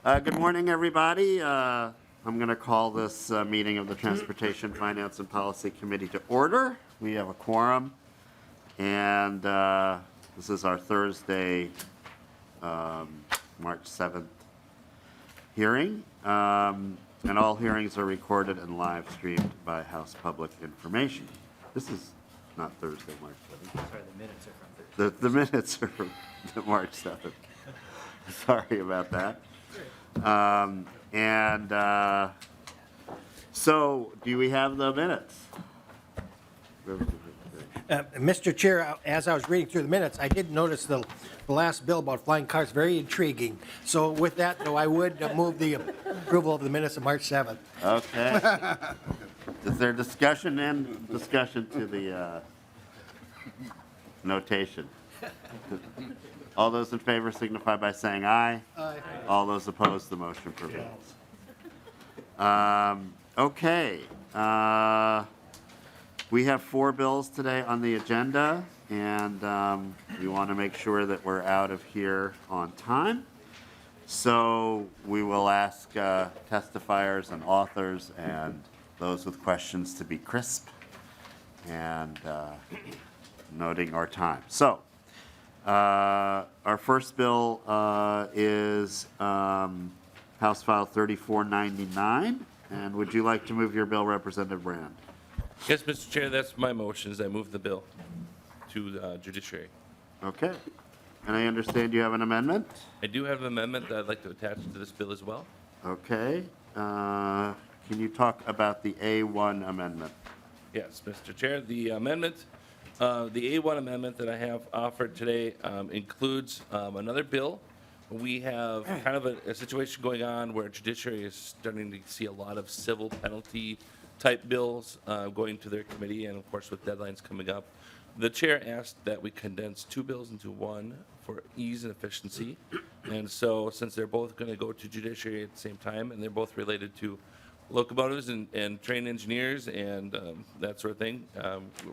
Good morning, everybody. I'm going to call this meeting of the Transportation, Finance, and Policy Committee to order. We have a quorum, and this is our Thursday, March 7th hearing. And all hearings are recorded and live streamed by House Public Information. This is not Thursday, March 7th. Sorry, the minutes are from Thursday. The minutes are from March 7th. Sorry about that. So, do we have the minutes? Mr. Chair, as I was reading through the minutes, I did notice the last bill about flying cars, very intriguing. So with that, though, I would move the approval of the minutes of March 7th. Okay. Is there discussion to the notation? All those in favor signify by saying aye. Aye. All those opposed, the motion prevails. Okay. We have 4 bills today on the agenda, and we want to make sure that we're out of here on time. So we will ask testifiers and authors and those with questions to be crisp and noting our time. So our first bill is House File 3499. And would you like to move your bill, Representative Brand? Yes, Mr. Chair, that's my motion, is I move the bill to judiciary. Okay. And I understand you have an amendment? I do have an amendment that I'd like to attach to this bill as well. Okay. Can you talk about the A1 amendment? Yes, Mr. Chair, the amendment, the A1 amendment that I have offered today includes another bill. We have kind of a situation going on where judiciary is starting to see a lot of civil penalty type bills going to their committee, and of course with deadlines coming up. The chair asked that we condense 2 bills into one for ease and efficiency. And so since they're both going to go to judiciary at the same time, and they're both related to locomotives and train engineers and that sort of thing,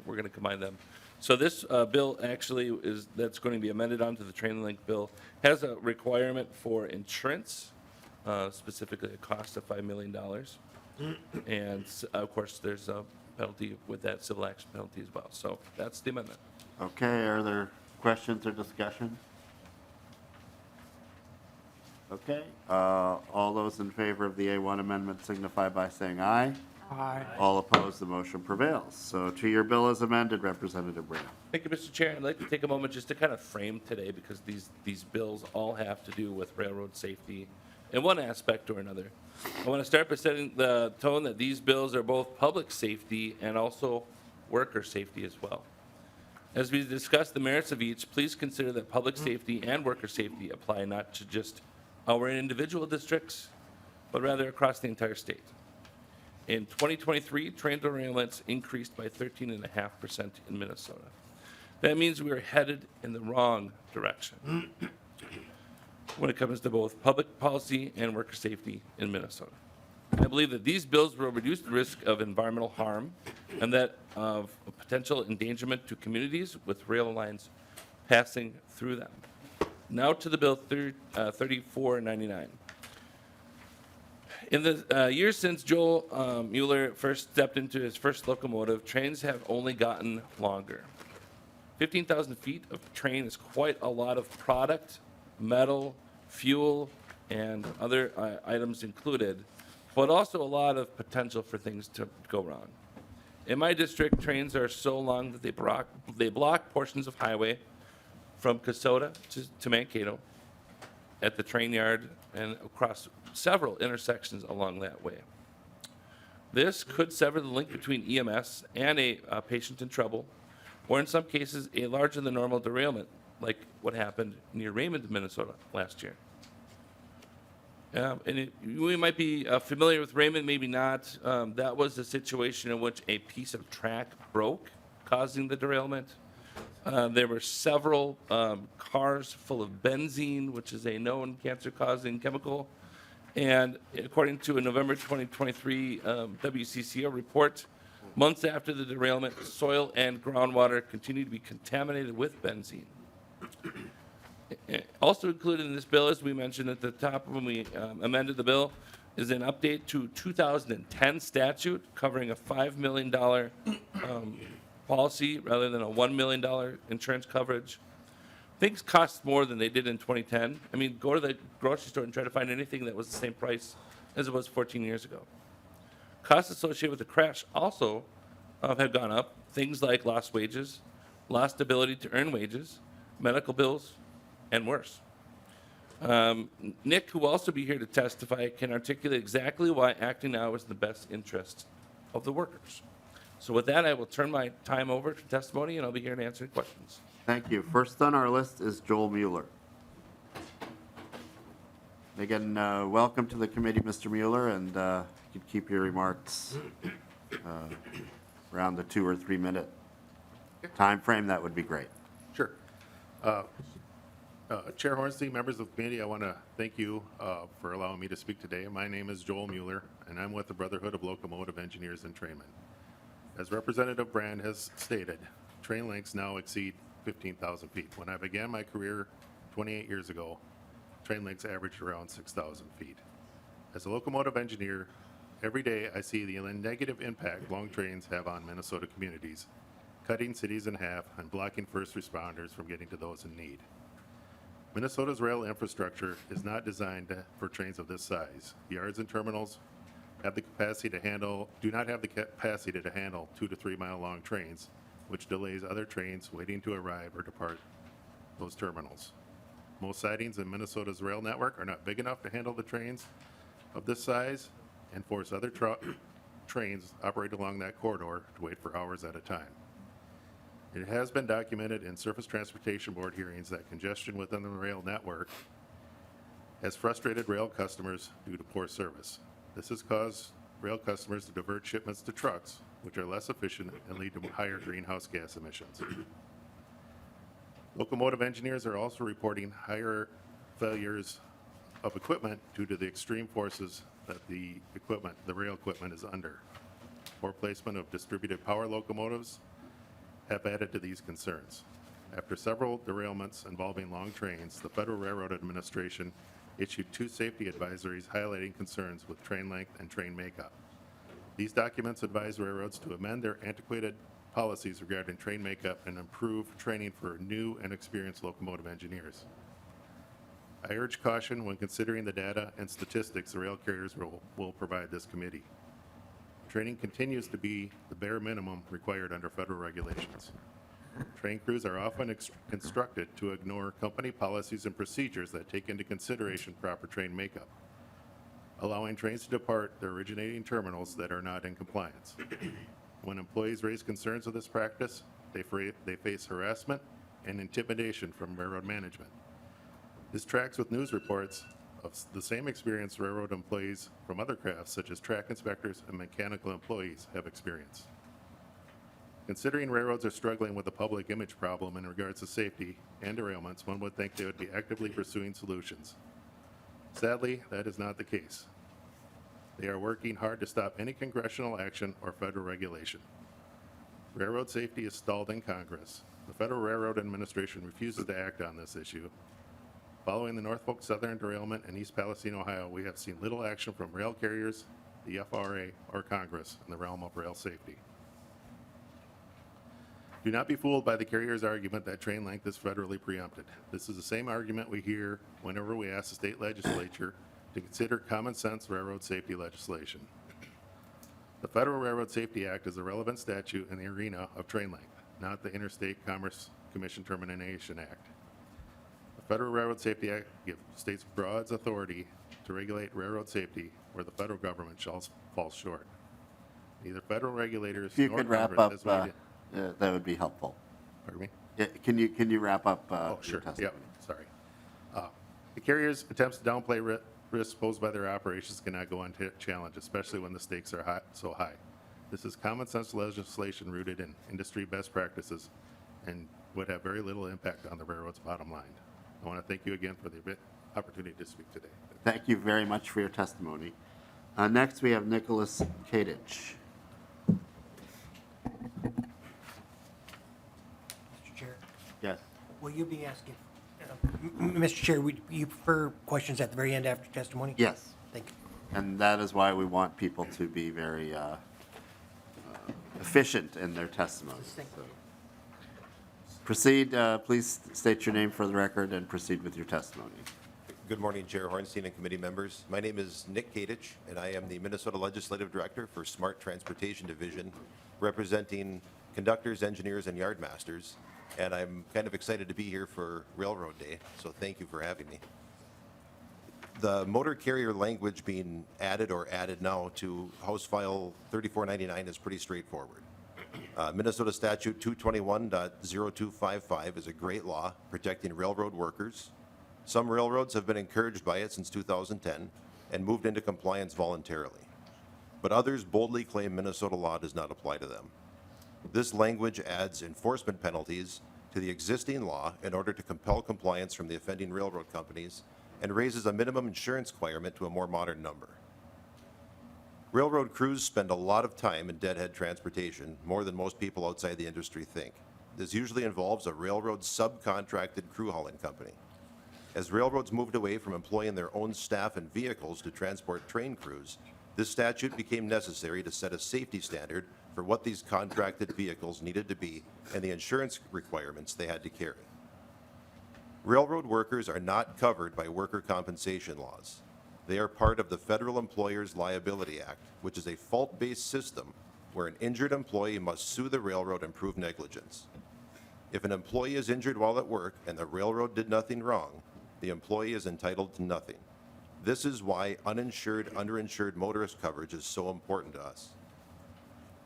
we're going to combine them. So this bill actually that's going to be amended onto the train link bill has a requirement for insurance, specifically a cost of $5 million. And of course, there's a penalty with that, civil action penalty as well. So that's the amendment. Okay, are there questions or discussion? Okay, all those in favor of the A1 amendment signify by saying aye. Aye. All opposed, the motion prevails. So to your bill as amended, Representative Brand. Thank you, Mr. Chair. I'd like to take a moment just to kind of frame today, because these bills all have to do with railroad safety in one aspect or another. I want to start by setting the tone that these bills are both public safety and also worker safety as well. As we discuss the merits of each, please consider that public safety and worker safety apply not to just our individual districts, but rather across the entire state. In 2023, train derailments increased by 13.5% in Minnesota. That means we are headed in the wrong direction when it comes to both public policy and worker safety in Minnesota. I believe that these bills will reduce the risk of environmental harm and that of potential endangerment to communities with rail lines passing through them. Now to the bill 3499. In the years since Joel Mueller first stepped into his first locomotive, trains have only gotten longer. 15,000 feet of train is quite a lot of product, metal, fuel, and other items included, but also a lot of potential for things to go wrong. In my district, trains are so long that they block portions of highway from Kasota to Mankato at the train yard and across several intersections along that way. This could sever the link between EMS and a patient in trouble, or in some cases, a larger than normal derailment, like what happened near Raymond, Minnesota last year. We might be familiar with Raymond, maybe not. That was a situation in which a piece of track broke, causing the derailment. There were several cars full of benzene, which is a known cancer-causing chemical. And according to a November 2023 WCCO report, months after the derailment, soil and groundwater continued to be contaminated with benzene. Also included in this bill, as we mentioned at the top when we amended the bill, is an update to 2010 statute covering a $5 million policy rather than a $1 million insurance coverage. Things cost more than they did in 2010. I mean, go to the grocery store and try to find anything that was the same price as it was 14 years ago. Costs associated with the crash also have gone up. Things like lost wages, lost ability to earn wages, medical bills, and worse. Nick, who will also be here to testify, can articulate exactly why acting now is in the best interest of the workers. So with that, I will turn my time over to testimony, and I'll be here to answer questions. Thank you. First on our list is Joel Mueller. Again, welcome to the committee, Mr. Mueller, and you can keep your remarks around the 2 or 3 minute time frame. That would be great. Sure. Chair Hornstein, members of the committee, I want to thank you for allowing me to speak today. My name is Joel Mueller, and I'm with the Brotherhood of Locomotive Engineers and Trainmen. As Representative Brand has stated, train lengths now exceed 15,000 feet. When I began my career 28 years ago, train lengths averaged around 6,000 feet. As a locomotive engineer, every day I see the negative impact long trains have on Minnesota communities, cutting cities in half and blocking first responders from getting to those in need. Minnesota's rail infrastructure is not designed for trains of this size. Yards and terminals have the capacity to handle, do not have the capacity to handle 2 to 3 mile long trains, which delays other trains waiting to arrive or depart those terminals. Most sidings in Minnesota's rail network are not big enough to handle the trains of this size and force other trains operate along that corridor to wait for hours at a time. It has been documented in Surface Transportation Board hearings that congestion within the rail network has frustrated rail customers due to poor service. This has caused rail customers to divert shipments to trucks, which are less efficient and lead to higher greenhouse gas emissions. Locomotive engineers are also reporting higher failures of equipment due to the extreme forces that the rail equipment is under. Poor placement of distributed power locomotives have added to these concerns. After several derailments involving long trains, the Federal Railroad Administration issued 2 safety advisories highlighting concerns with train length and train makeup. These documents advise railroads to amend their antiquated policies regarding train makeup and improve training for new and experienced locomotive engineers. I urge caution when considering the data and statistics the rail carriers will provide this committee. Training continues to be the bare minimum required under federal regulations. Train crews are often instructed to ignore company policies and procedures that take into consideration proper train makeup, allowing trains to depart their originating terminals that are not in compliance. When employees raise concerns of this practice, they face harassment and intimidation from railroad management. This tracks with news reports of the same experience railroad employees from other crafts, such as track inspectors and mechanical employees, have experienced. Considering railroads are struggling with a public image problem in regards to safety and derailments, one would think they would be actively pursuing solutions. Sadly, that is not the case. They are working hard to stop any congressional action or federal regulation. Railroad safety is stalled in Congress. The Federal Railroad Administration refuses to act on this issue. Following the Norfolk Southern derailment in East Palestine, Ohio, we have seen little action from rail carriers, the FRA, or Congress in the realm of rail safety. Do not be fooled by the carrier's argument that train length is federally preempted. This is the same argument we hear whenever we ask the state legislature to consider common sense railroad safety legislation. The Federal Railroad Safety Act is a relevant statute in the arena of train length, not the Interstate Commerce Commission Termination Act. The Federal Railroad Safety Act gives states broad authority to regulate railroad safety where the federal government falls short. Neither federal regulators If you nor could wrap Congress up, has made that would be helpful. Pardon me? Yeah, can you wrap up Oh, your sure. testimony? Yep. Sorry. The carriers' attempts to downplay risks posed by their operations cannot go unchallenged, especially when the stakes are so high. This is common sense legislation rooted in industry best practices and would have very little impact on the railroad's bottom line. I want to thank you again for the opportunity to speak today. Thank you very much for your testimony. Next, we have Nicholas Kadich. Mr. Chair, Yes. will you be asking Mr. Chair, would you prefer questions at the very end after testimony? Yes, Thank you. and that is why we want people to be very efficient in their testimony. So. Proceed, please state your name for the record and proceed with your testimony. Good morning, Chair Hornstein and committee members. My name is Nick Kadich, and I am the Minnesota Legislative Director for Smart Transportation Division, representing conductors, engineers, and yardmasters. And I'm kind of excited to be here for Railroad Day, so thank you for having me. The motor carrier language being added or added now to House File 3499 is pretty straightforward. Minnesota Statute 221.0255 is a great law protecting railroad workers. Some railroads have been encouraged by it since 2010 and moved into compliance voluntarily. But others boldly claim Minnesota law does not apply to them. This language adds enforcement penalties to the existing law in order to compel compliance from the offending railroad companies and raises a minimum insurance requirement to a more modern number. Railroad crews spend a lot of time in deadhead transportation, more than most people outside the industry think. This usually involves a railroad subcontracted crew hauling company. As railroads moved away from employing their own staff and vehicles to transport train crews, this statute became necessary to set a safety standard for what these contracted vehicles needed to be and the insurance requirements they had to carry. Railroad workers are not covered by worker compensation laws. They are part of the Federal Employers Liability Act, which is a fault-based system where an injured employee must sue the railroad and prove negligence. If an employee is injured while at work and the railroad did nothing wrong, the employee is entitled to nothing. This is why uninsured, underinsured motorist coverage is so important to us.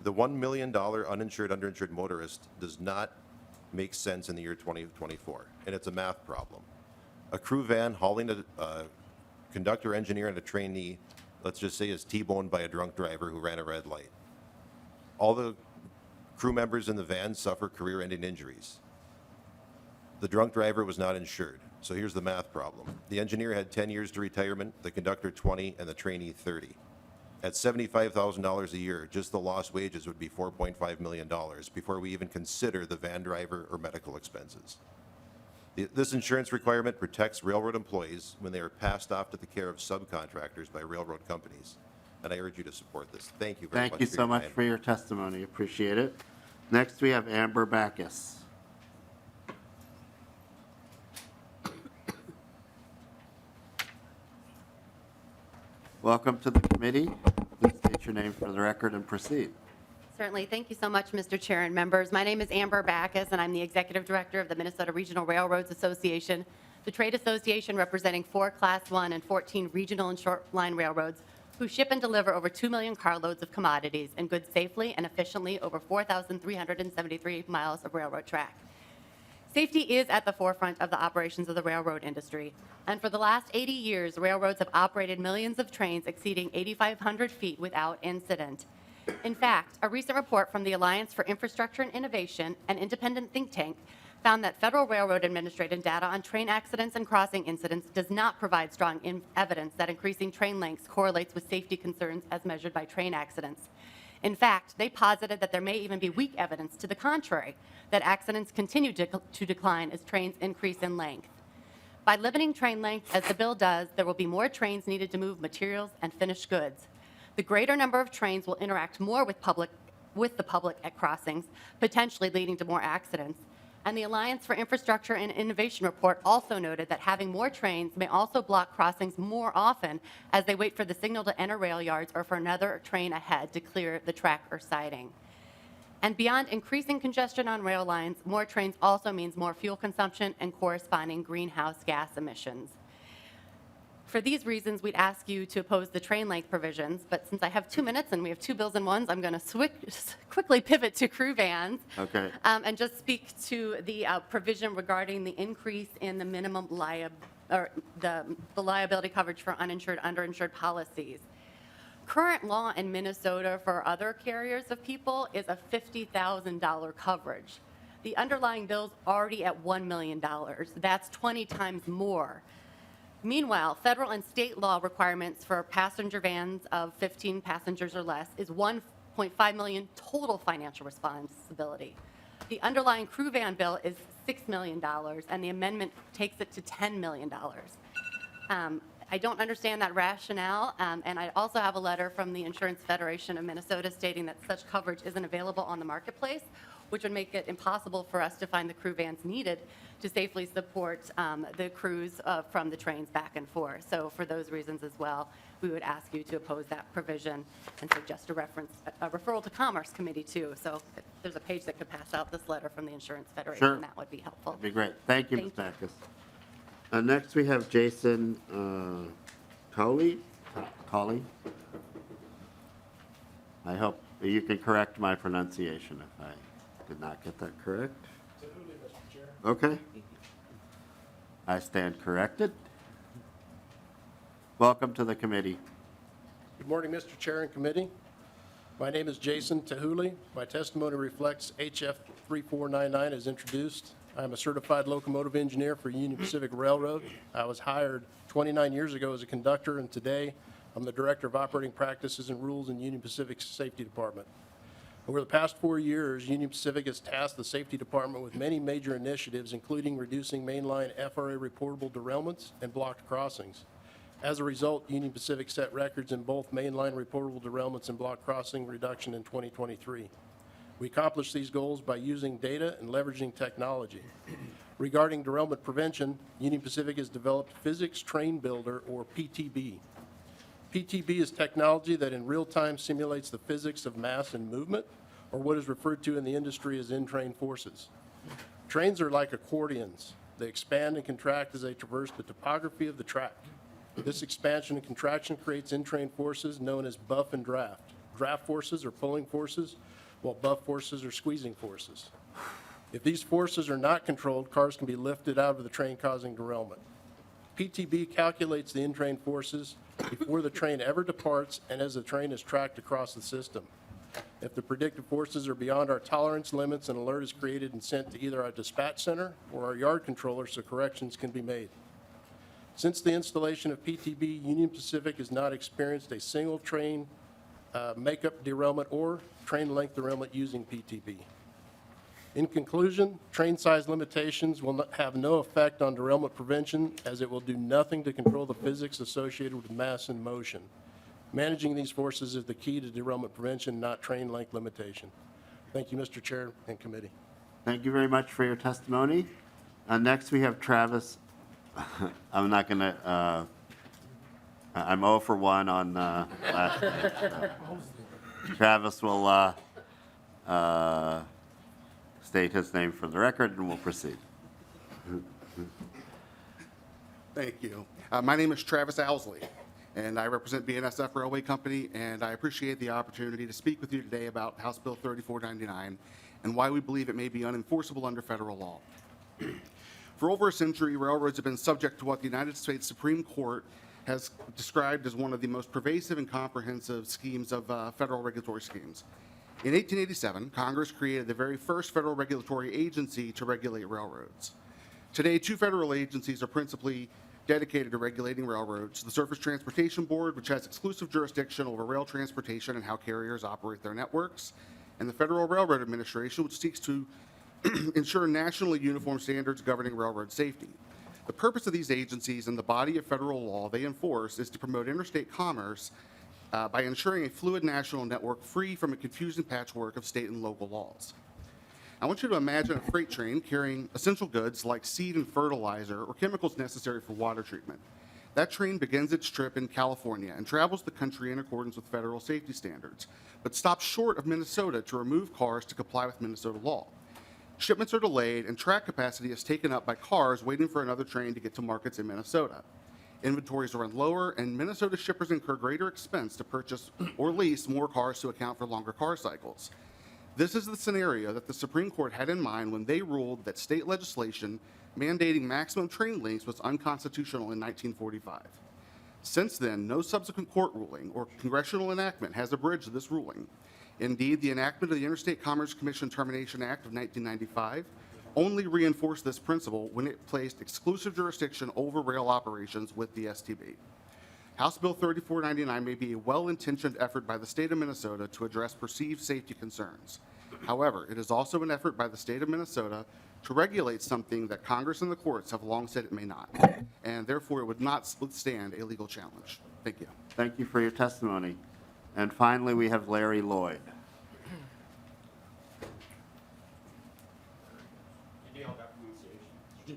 The $1 million uninsured, underinsured motorist does not make sense in the year 2024, and it's a math problem. A crew van hauling a conductor, engineer, and a trainee, let's just say, is T-boned by a drunk driver who ran a red light. All the crew members in the van suffer career-ending injuries. The drunk driver was not insured. So here's the math problem. The engineer had 10 years to retirement, the conductor 20, and the trainee 30. At $75,000 a year, just the lost wages would be $4.5 million before we even consider the van driver or medical expenses. This insurance requirement protects railroad employees when they are passed off to the care of subcontractors by railroad companies. And I urge you to support this. Thank you very much. Thank you so much for your testimony. Appreciate it. Next, we have Amber Backus. Welcome to the committee. Please state your name for the record and proceed. Certainly. Thank you so much, Mr. Chair and members. My name is Amber Backus, and I'm the Executive Director of the Minnesota Regional Railroads Association, the trade association representing 4 Class 1 and 14 regional and short line railroads who ship and deliver over 2 million carloads of commodities and goods safely and efficiently over 4,373 miles of railroad track. Safety is at the forefront of the operations of the railroad industry, and for the last 80 years, railroads have operated millions of trains exceeding 8,500 feet without incident. In fact, a recent report from the Alliance for Infrastructure and Innovation, an independent think tank, found that Federal Railroad Administration data on train accidents and crossing incidents does not provide strong evidence that increasing train lengths correlates with safety concerns as measured by train accidents. In fact, they posited that there may even be weak evidence to the contrary, that accidents continue to decline as trains increase in length. By limiting train length, as the bill does, there will be more trains needed to move materials and finished goods. The greater number of trains will interact more with the public at crossings, potentially leading to more accidents. And the Alliance for Infrastructure and Innovation report also noted that having more trains may also block crossings more often as they wait for the signal to enter rail yards or for another train ahead to clear the track or siding. And beyond increasing congestion on rail lines, more trains also means more fuel consumption and corresponding greenhouse gas emissions. For these reasons, we'd ask you to oppose the train length provisions, but since I have 2 minutes and we have 2 bills in one, I'm going to quickly pivot to crew vans. Okay. And just speak to the provision regarding the increase in the minimum the liability coverage for uninsured, underinsured policies. Current law in Minnesota for other carriers of people is a $50,000 coverage. The underlying bill's already at $1 million. That's 20 times more. Meanwhile, federal and state law requirements for passenger vans of 15 passengers or less is $1.5 million total financial responsibility. The underlying crew van bill is $6 million, and the amendment takes it to $10 million. I don't understand that rationale, and I also have a letter from the Insurance Federation of Minnesota stating that such coverage isn't available on the marketplace, which would make it impossible for us to find the crew vans needed to safely support the crews from the trains back and forth. So for those reasons as well, we would ask you to oppose that provision and suggest a referral to Commerce Committee too. So if there's a page that could pass out this letter from the Insurance Federation, Sure. that would be helpful. That'd be great. Thank you, Ms. Thank Backus. Next, we have Jason Colley. I hope you can correct my pronunciation if I did not get that correct. Okay. I stand corrected. Welcome to the committee. Good morning, Mr. Chair and committee. My name is Jason Tahuli. My testimony reflects HF 3499 as introduced. I'm a certified locomotive engineer for Union Pacific Railroad. I was hired 29 years ago as a conductor, and today I'm the Director of Operating Practices and Rules in Union Pacific's Safety Department. Over the past 4 years, Union Pacific has tasked the Safety Department with many major initiatives, including reducing mainline FRA reportable derailments and blocked crossings. As a result, Union Pacific set records in both mainline reportable derailments and block crossing reduction in 2023. We accomplished these goals by using data and leveraging technology. Regarding derailment prevention, Union Pacific has developed Physics Train Builder, or PTB. PTB is technology that in real time simulates the physics of mass and movement, or what is referred to in the industry as in-train forces. Trains are like accordions. They expand and contract as they traverse the topography of the track. This expansion and contraction creates in-train forces known as buff and draft. Draft forces are pulling forces, while buff forces are squeezing forces. If these forces are not controlled, cars can be lifted out of the train, causing derailment. PTB calculates the in-train forces before the train ever departs and as the train is tracked across the system. If the predicted forces are beyond our tolerance limits, an alert is created and sent to either our dispatch center or our yard controller so corrections can be made. Since the installation of PTB, Union Pacific has not experienced a single train makeup derailment or train length derailment using PTB. In conclusion, train size limitations will have no effect on derailment prevention, as it will do nothing to control the physics associated with mass and motion. Managing these forces is the key to derailment prevention, not train length limitation. Thank you, Mr. Chair and committee. Thank you very much for your testimony. Next, we have Travis. I'm not going to, I'm 0 for 1 on last week. So. Travis will state his name for the record, and we'll proceed. Thank you. My name is Travis Owsley, and I represent BNSF Railway Company, and I appreciate the opportunity to speak with you today about House Bill 3499 and why we believe it may be unenforceable under federal law. For over a century, railroads have been subject to what the United States Supreme Court has described as one of the most pervasive and comprehensive schemes of federal regulatory schemes. In 1887, Congress created the very first federal regulatory agency to regulate railroads. Today, 2 federal agencies are principally dedicated to regulating railroads: the Surface Transportation Board, which has exclusive jurisdiction over rail transportation and how carriers operate their networks, and the Federal Railroad Administration, which seeks to ensure nationally uniform standards governing railroad safety. The purpose of these agencies and the body of federal law they enforce is to promote interstate commerce by ensuring a fluid national network free from a confusing patchwork of state and local laws. I want you to imagine a freight train carrying essential goods like seed and fertilizer or chemicals necessary for water treatment. That train begins its trip in California and travels the country in accordance with federal safety standards, but stops short of Minnesota to remove cars to comply with Minnesota law. Shipments are delayed and track capacity is taken up by cars waiting for another train to get to markets in Minnesota. Inventories run lower, and Minnesota shippers incur greater expense to purchase or lease more cars to account for longer car cycles. This is the scenario that the Supreme Court had in mind when they ruled that state legislation mandating maximum train lengths was unconstitutional in 1945. Since then, no subsequent court ruling or congressional enactment has abridged this ruling. Indeed, the enactment of the Interstate Commerce Commission Termination Act of 1995 only reinforced this principle when it placed exclusive jurisdiction over rail operations with the STB. House Bill 3499 may be a well-intentioned effort by the state of Minnesota to address perceived safety concerns. However, it is also an effort by the state of Minnesota to regulate something that Congress and the courts have long said it may not, and therefore it would not withstand a legal challenge. Thank you. Thank you for your testimony. And finally, we have Larry Lloyd.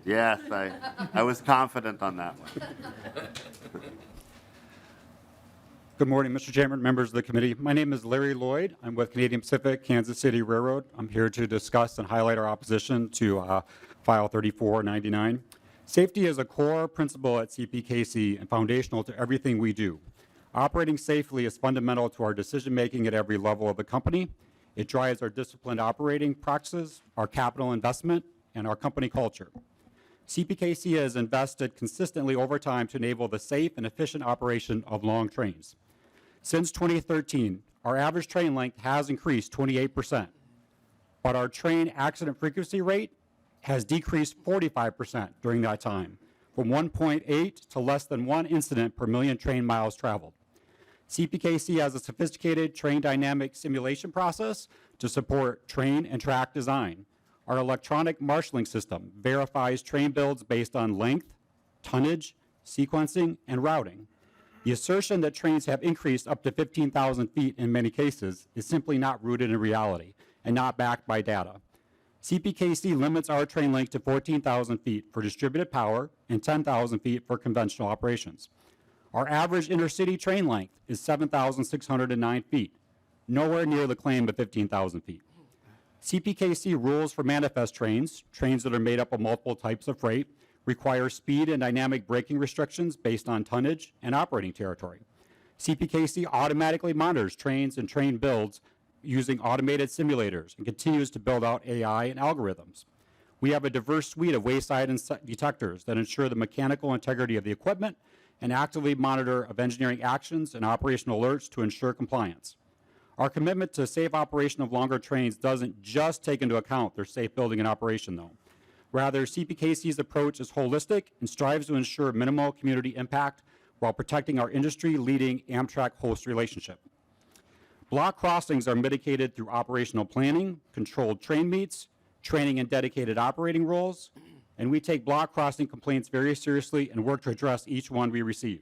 Yes, I was confident on that one. Good morning, Mr. Chairman, members of the committee. My name is Larry Lloyd. I'm with Canadian Pacific Kansas City Railroad. I'm here to discuss and highlight our opposition to File 3499. Safety is a core principle at CPKC and foundational to everything we do. Operating safely is fundamental to our decision-making at every level of the company. It drives our disciplined operating practices, our capital investment, and our company culture. CPKC has invested consistently over time to enable the safe and efficient operation of long trains. Since 2013, our average train length has increased 28%, but our train accident frequency rate has decreased 45% during that time, from 1.8 to less than 1 incident per million train miles traveled. CPKC has a sophisticated train dynamic simulation process to support train and track design. Our electronic marshaling system verifies train builds based on length, tonnage, sequencing, and routing. The assertion that trains have increased up to 15,000 feet in many cases is simply not rooted in reality and not backed by data. CPKC limits our train length to 14,000 feet for distributed power and 10,000 feet for conventional operations. Our average intercity train length is 7,609 feet, nowhere near the claim of 15,000 feet. CPKC rules for manifest trains, trains that are made up of multiple types of freight, require speed and dynamic braking restrictions based on tonnage and operating territory. CPKC automatically monitors trains and train builds using automated simulators and continues to build out AI and algorithms. We have a diverse suite of Wayside and detectors that ensure the mechanical integrity of the equipment and actively monitor of engineering actions and operational alerts to ensure compliance. Our commitment to safe operation of longer trains doesn't just take into account their safe building and operation, though. Rather, CPKC's approach is holistic and strives to ensure minimal community impact while protecting our industry-leading Amtrak-host relationship. Block crossings are mitigated through operational planning, controlled train meets, training and dedicated operating roles, and we take block crossing complaints very seriously and work to address each one we receive.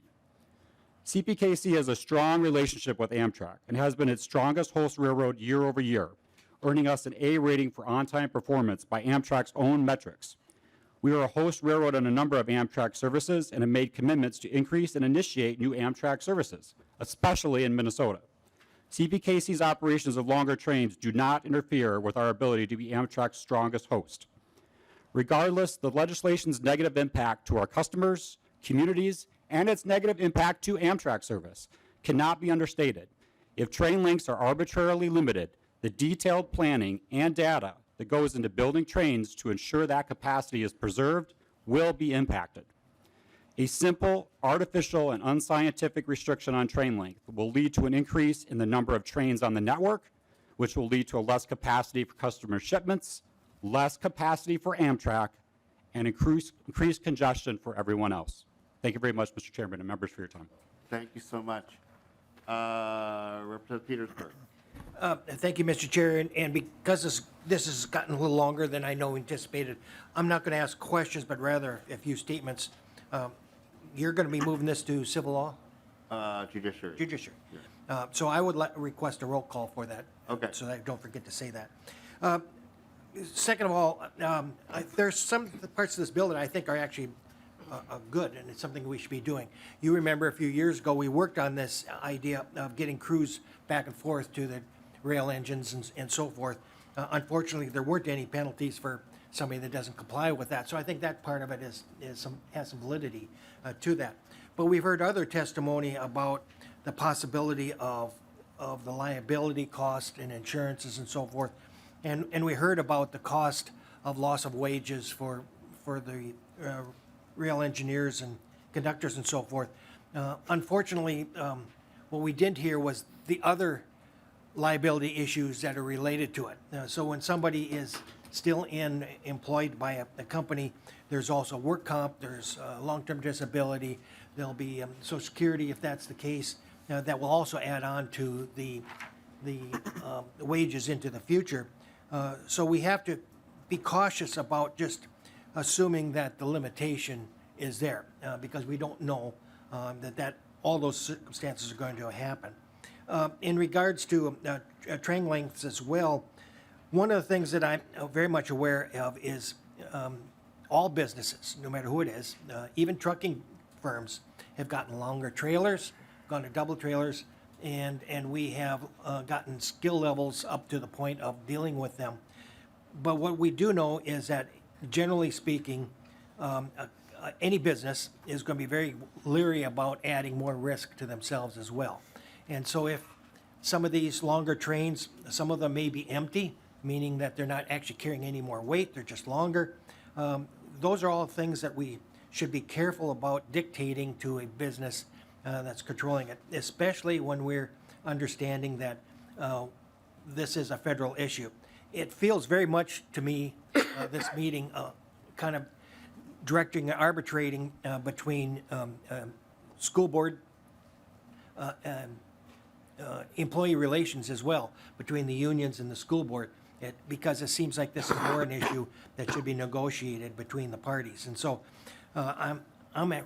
CPKC has a strong relationship with Amtrak and has been its strongest host railroad year over year, earning us an A rating for on-time performance by Amtrak's own metrics. We are a host railroad on a number of Amtrak services and have made commitments to increase and initiate new Amtrak services, especially in Minnesota. CPKC's operations of longer trains do not interfere with our ability to be Amtrak's strongest host. Regardless, the legislation's negative impact to our customers, communities, and its negative impact to Amtrak service cannot be understated. If train lengths are arbitrarily limited, the detailed planning and data that goes into building trains to ensure that capacity is preserved will be impacted. A simple, artificial, and unscientific restriction on train length will lead to an increase in the number of trains on the network, which will lead to a less capacity for customer shipments, less capacity for Amtrak, and increased congestion for everyone else. Thank you very much, Mr. Chairman and members, for your time. Thank you so much. Representative Petersburg. Thank you, Mr. Chair, and because this has gotten a little longer than I know anticipated, I'm not going to ask questions, but rather a few statements. You're going to be moving this to civil law? Judiciary. Judiciary. So I would request a roll call for that. Okay. So that I don't forget to say that. Second of all, there's some parts of this bill that I think are actually good, and it's something we should be doing. You remember a few years ago, we worked on this idea of getting crews back and forth to the rail engines and so forth. Unfortunately, there weren't any penalties for somebody that doesn't comply with that. So I think that part of it has some validity to that. But we've heard other testimony about the possibility of the liability cost and insurances and so forth. And we heard about the cost of loss of wages for the rail engineers and conductors and so forth. Unfortunately, what we didn't hear was the other liability issues that are related to it. So when somebody is still employed by a company, there's also work comp, there's long-term disability, there'll be Social Security if that's the case. That will also add on to the wages into the future. So we have to be cautious about just assuming that the limitation is there, because we don't know that all those circumstances are going to happen. In regards to train lengths as well, one of the things that I'm very much aware of is all businesses, no matter who it is, even trucking firms, have gotten longer trailers, gone to double trailers, and we have gotten skill levels up to the point of dealing with them. But what we do know is that, generally speaking, any business is going to be very leery about adding more risk to themselves as well. And so if some of these longer trains, some of them may be empty, meaning that they're not actually carrying any more weight, they're just longer. Those are all things that we should be careful about dictating to a business that's controlling it, especially when we're understanding that this is a federal issue. It feels very much to me, this meeting, kind of directing and arbitrating between school board employee relations as well, between the unions and the school board, because it seems like this is more an issue that should be negotiated between the parties. And so I'm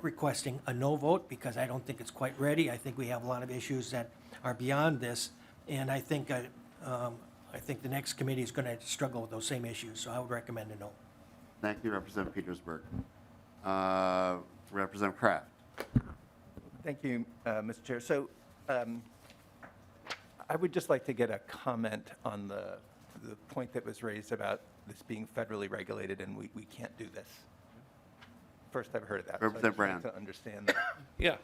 requesting a no vote because I don't think it's quite ready. I think we have a lot of issues that are beyond this, and I think the next committee is going to struggle with those same issues, so I would recommend a no. Thank you, Representative Petersburg. Representative Kraft. Thank you, Mr. Chair. So I would just like to get a comment on the point that was raised about this being federally regulated and we can't do this. First I've heard of that. Representative Brown. To understand that. Yeah,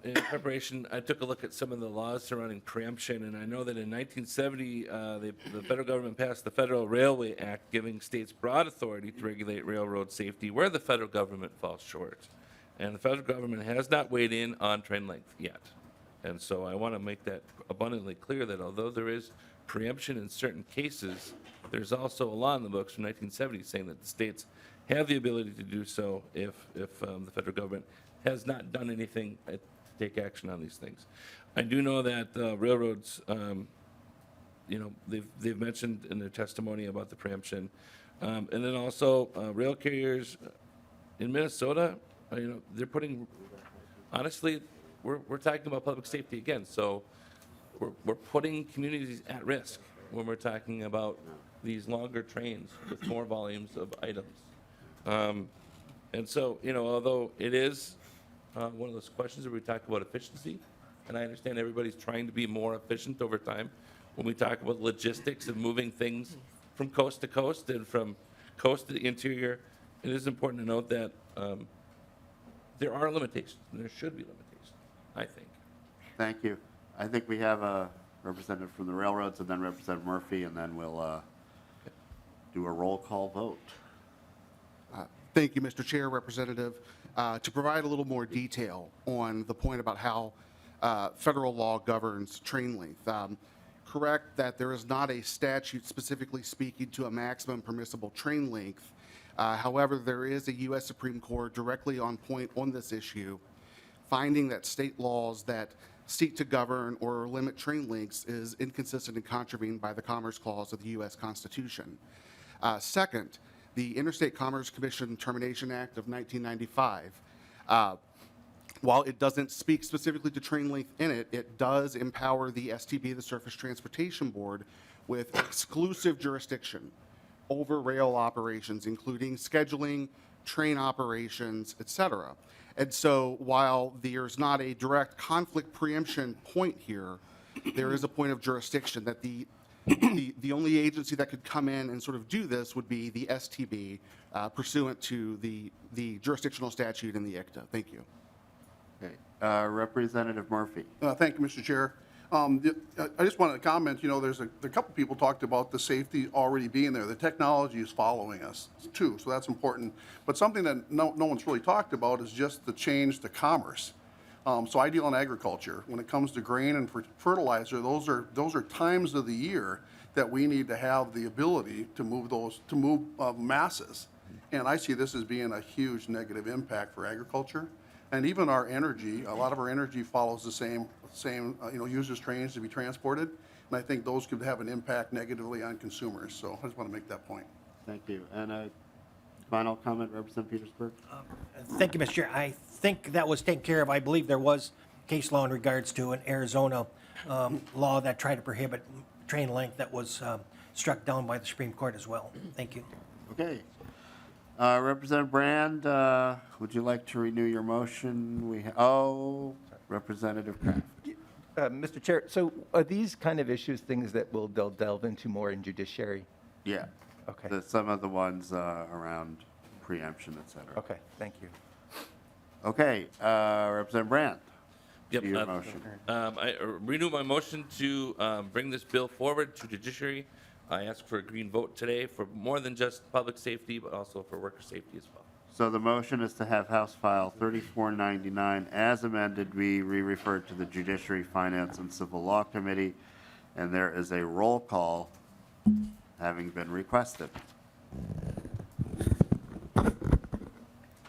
in preparation, I took a look at some of the laws surrounding preemption, and I know that in 1970, the federal government passed the Federal Railway Act, giving states broad authority to regulate railroad safety where the federal government falls short. And the federal government has not weighed in on train length yet. And so I want to make that abundantly clear that although there is preemption in certain cases, there's also a law in the books from 1970 saying that the states have the ability to do so if the federal government has not done anything to take action on these things. I do know that railroads, they've mentioned in their testimony about the preemption, and then also rail carriers in Minnesota, they're putting, honestly, we're talking about public safety again, so we're putting communities at risk when we're talking about these longer trains with more volumes of items. And so, although it is one of those questions where we talk about efficiency, and I understand everybody's trying to be more efficient over time, when we talk about logistics and moving things from coast to coast and from coast to the interior, it is important to note that there are limitations, and there should be limitations, I think. Thank you. I think we have a representative from the railroads, and then Representative Murphy, and then we'll do a roll call vote. Thank you, Mr. Chair, Representative. To provide a little more detail on the point about how federal law governs train length. Correct that there is not a statute specifically speaking to a maximum permissible train length. However, there is a U.S. Supreme Court directly on point on this issue, finding that state laws that seek to govern or limit train lengths is inconsistent and contravened by the Commerce Clause of the U.S. Constitution. Second, the Interstate Commerce Commission Termination Act of 1995, while it doesn't speak specifically to train length in it, it does empower the STB, the Surface Transportation Board, with exclusive jurisdiction over rail operations, including scheduling, train operations, et cetera. And so while there's not a direct conflict preemption point here, there is a point of jurisdiction that the only agency that could come in and sort of do this would be the STB, pursuant to the jurisdictional statute in the ICTA. Thank you. Okay. Representative Murphy. Thank you, Mr. Chair. I just wanted to comment, there's a couple people talked about the safety already being there. The technology is following us too, so that's important. But something that no one's really talked about is just the change to commerce. So I deal in agriculture. When it comes to grain and fertilizer, those are times of the year that we need to have the ability to move masses. And I see this as being a huge negative impact for agriculture. And even our energy, a lot of our energy follows the same uses trains to be transported. And I think those could have an impact negatively on consumers. So I just want to make that point. thank you. And a final comment, Representative Petersburg? Thank you, Mr. Chair. I think that was taken care of. I believe there was case law in regards to an Arizona law that tried to prohibit train length that was struck down by the Supreme Court as well. Thank you. Okay. Representative Brand, would you like to renew your motion? Representative Kraft. Mr. Chair, so are these kind of issues things that they'll delve into more in judiciary? Yeah. Okay. Some of the ones around preemption, et cetera. Okay, thank you. Okay, Representative Brand. Yep, to your motion. I renew my motion to bring this bill forward to judiciary. I ask for a green vote today for more than just public safety, but also for worker safety as well. So the motion is to have House File 3499 as amended be re-referred to the Judiciary, Finance, and Civil Law Committee, and there is a roll call having been requested.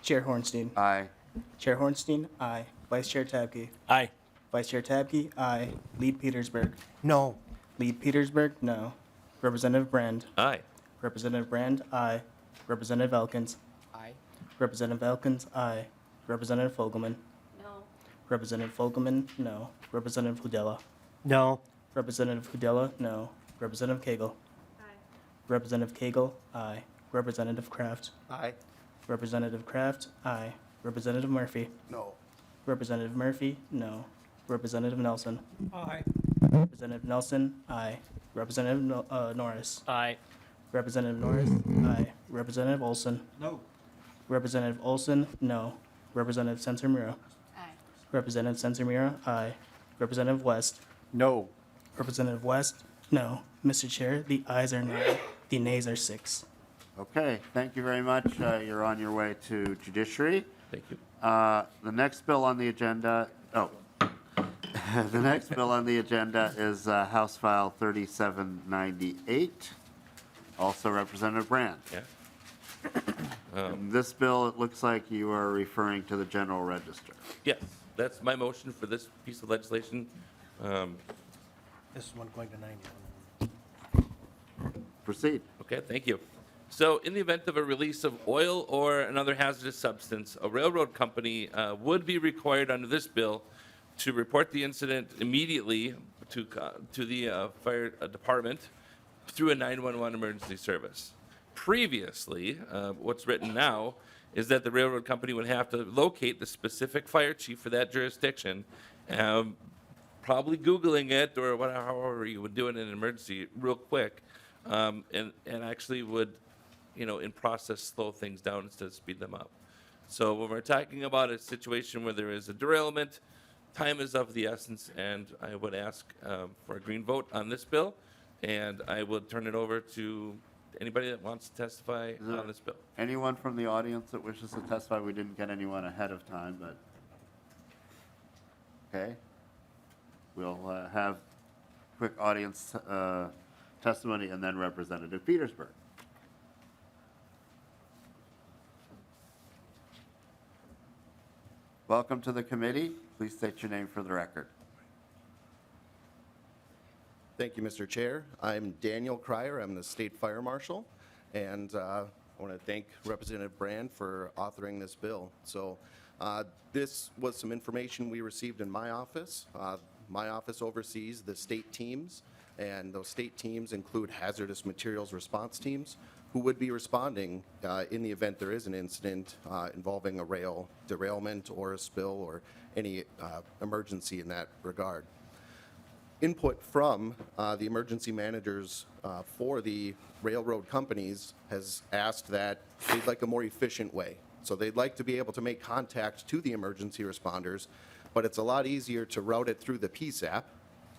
Chair Hornstein. Aye. Chair Hornstein, aye. Vice Chair Tabke. Aye. Vice Chair Tabke, aye. Lead Petersburg. No. Lead Petersburg, no. Representative Brand. Aye. Representative Brand, aye. Representative Elkins. Aye. Representative Elkins, aye. Representative Fogelman. No. Representative Fogelman, no. Representative Hudella. No. Representative Hudella, no. Representative Cagle. Aye. Representative Cagle, aye. Representative Kraft. Aye. Representative Kraft, aye. Representative Murphy. No. Representative Murphy, no. Representative Nelson. Aye. Representative Nelson, aye. Representative Norris. Aye. Representative Norris, aye. Representative Olson. No. Representative Olson, no. Representative Sensimura. Aye. Representative Sensimura, aye. Representative West. No. Representative West, no. Mr. Chair, the ayes are 9, the nays are 6. Okay, thank you very much. You're on your way to Judiciary. Thank you. The next bill on the agenda, the next bill on the agenda is House File 3798, also Representative Brand. Yeah. This bill, it looks like you are referring to the General Register. Yes, that's my motion for this piece of legislation. This is one going to 91. Proceed. Okay, thank you. So in the event of a release of oil or another hazardous substance, a railroad company would be required under this bill to report the incident immediately to the fire department through a 911 emergency service. Previously, what's written now is that the railroad company would have to locate the specific fire chief for that jurisdiction, probably Googling it or whatever, however you would do it in an emergency real quick, and actually would, in process, slow things down instead of speed them up. So when we're talking about a situation where there is a derailment, time is of the essence, and I would ask for a green vote on this bill, and I would turn it over to anybody that wants to testify on this bill. Anyone from the audience that wishes to testify? We didn't get anyone ahead of time, but, okay. We'll have quick audience testimony and then Representative Petersburg. Welcome to the committee. Please state your name for the record. Thank you, Mr. Chair. I'm Daniel Cryer. I'm the State Fire Marshal, and I want to thank Representative Brand for authoring this bill. So this was some information we received in my office. My office oversees the state teams, and those state teams include hazardous materials response teams who would be responding in the event there is an incident involving a rail derailment or a spill or any emergency in that regard. Input from the emergency managers for the railroad companies has asked that they'd like a more efficient way. So they'd like to be able to make contact to the emergency responders, but it's a lot easier to route it through the PSAP,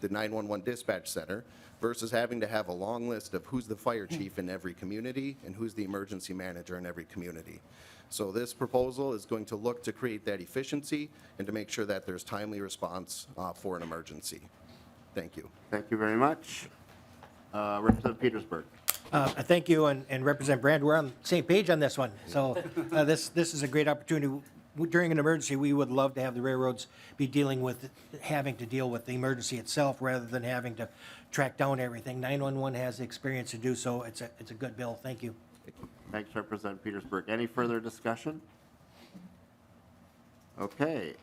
the 911 dispatch center, versus having to have a long list of who's the fire chief in every community and who's the emergency manager in every community. So this proposal is going to look to create that efficiency and to make sure that there's timely response for an emergency. Thank you. Thank you very much. Representative Petersburg. Thank you, and Representative Brand, we're on the same page on this one. So this is a great opportunity. During an emergency, we would love to have the railroads be having to deal with the emergency itself rather than having to track down everything. 911 has the experience to do so. It's a good bill. Thank you. Thanks, Representative Petersburg. Any further discussion? Okay.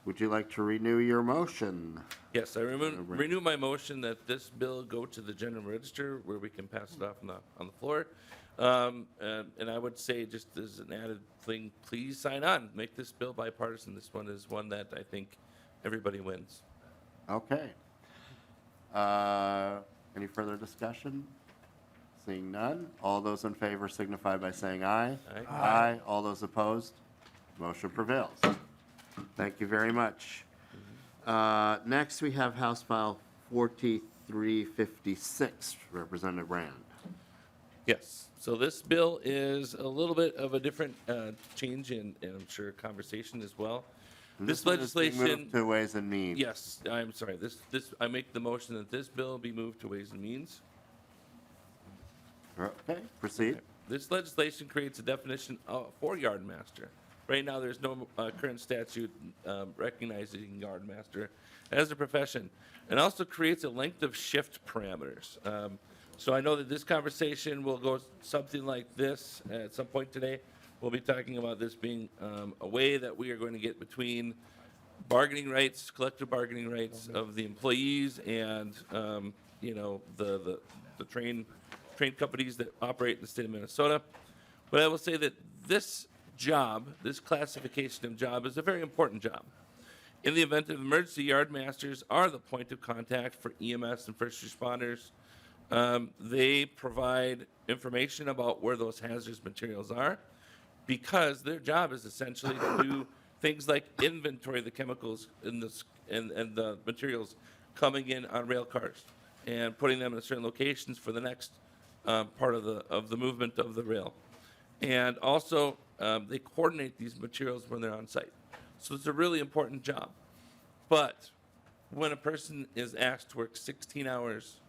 Would you like to renew your motion? Yes, I renew my motion that this bill go to the general register where we can pass it off on the floor. And I would say, just as an added thing, please sign on. Make this bill bipartisan. This one is one that I think everybody wins. Okay. Any further discussion? Seeing none, all those in favor signify by saying aye. Aye. Aye. All those opposed? Motion prevails. Thank you very much. Next, we have House File 4356, Representative Rand. Yes. So this bill is a little bit of a different change in, and I'm sure, conversation as well. And This one is being legislation. moved to Ways and Means. Yes, I'm sorry. I make the motion that this bill be moved to Ways and Means. Okay, proceed. This legislation creates a definition for yardmaster. Right now, there's no current statute recognizing yardmaster as a profession, and also creates a length of shift parameters. So I know that this conversation will go something like this at some point today. We'll be talking about this being a way that we are going to get between bargaining rights, collective bargaining rights of the employees and the train companies that operate in the state of Minnesota. But I will say that this job, this classification of job, is a very important job. In the event of emergency, yardmasters are the point of contact for EMS and first responders. They provide information about where those hazardous materials are, because their job is essentially to do things like inventory the chemicals and the materials coming in on rail cars and putting them in certain locations for the next part of the movement of the rail. And also, they coordinate these materials when they're on site. So it's a really important job. But when a person is asked to work 16 hours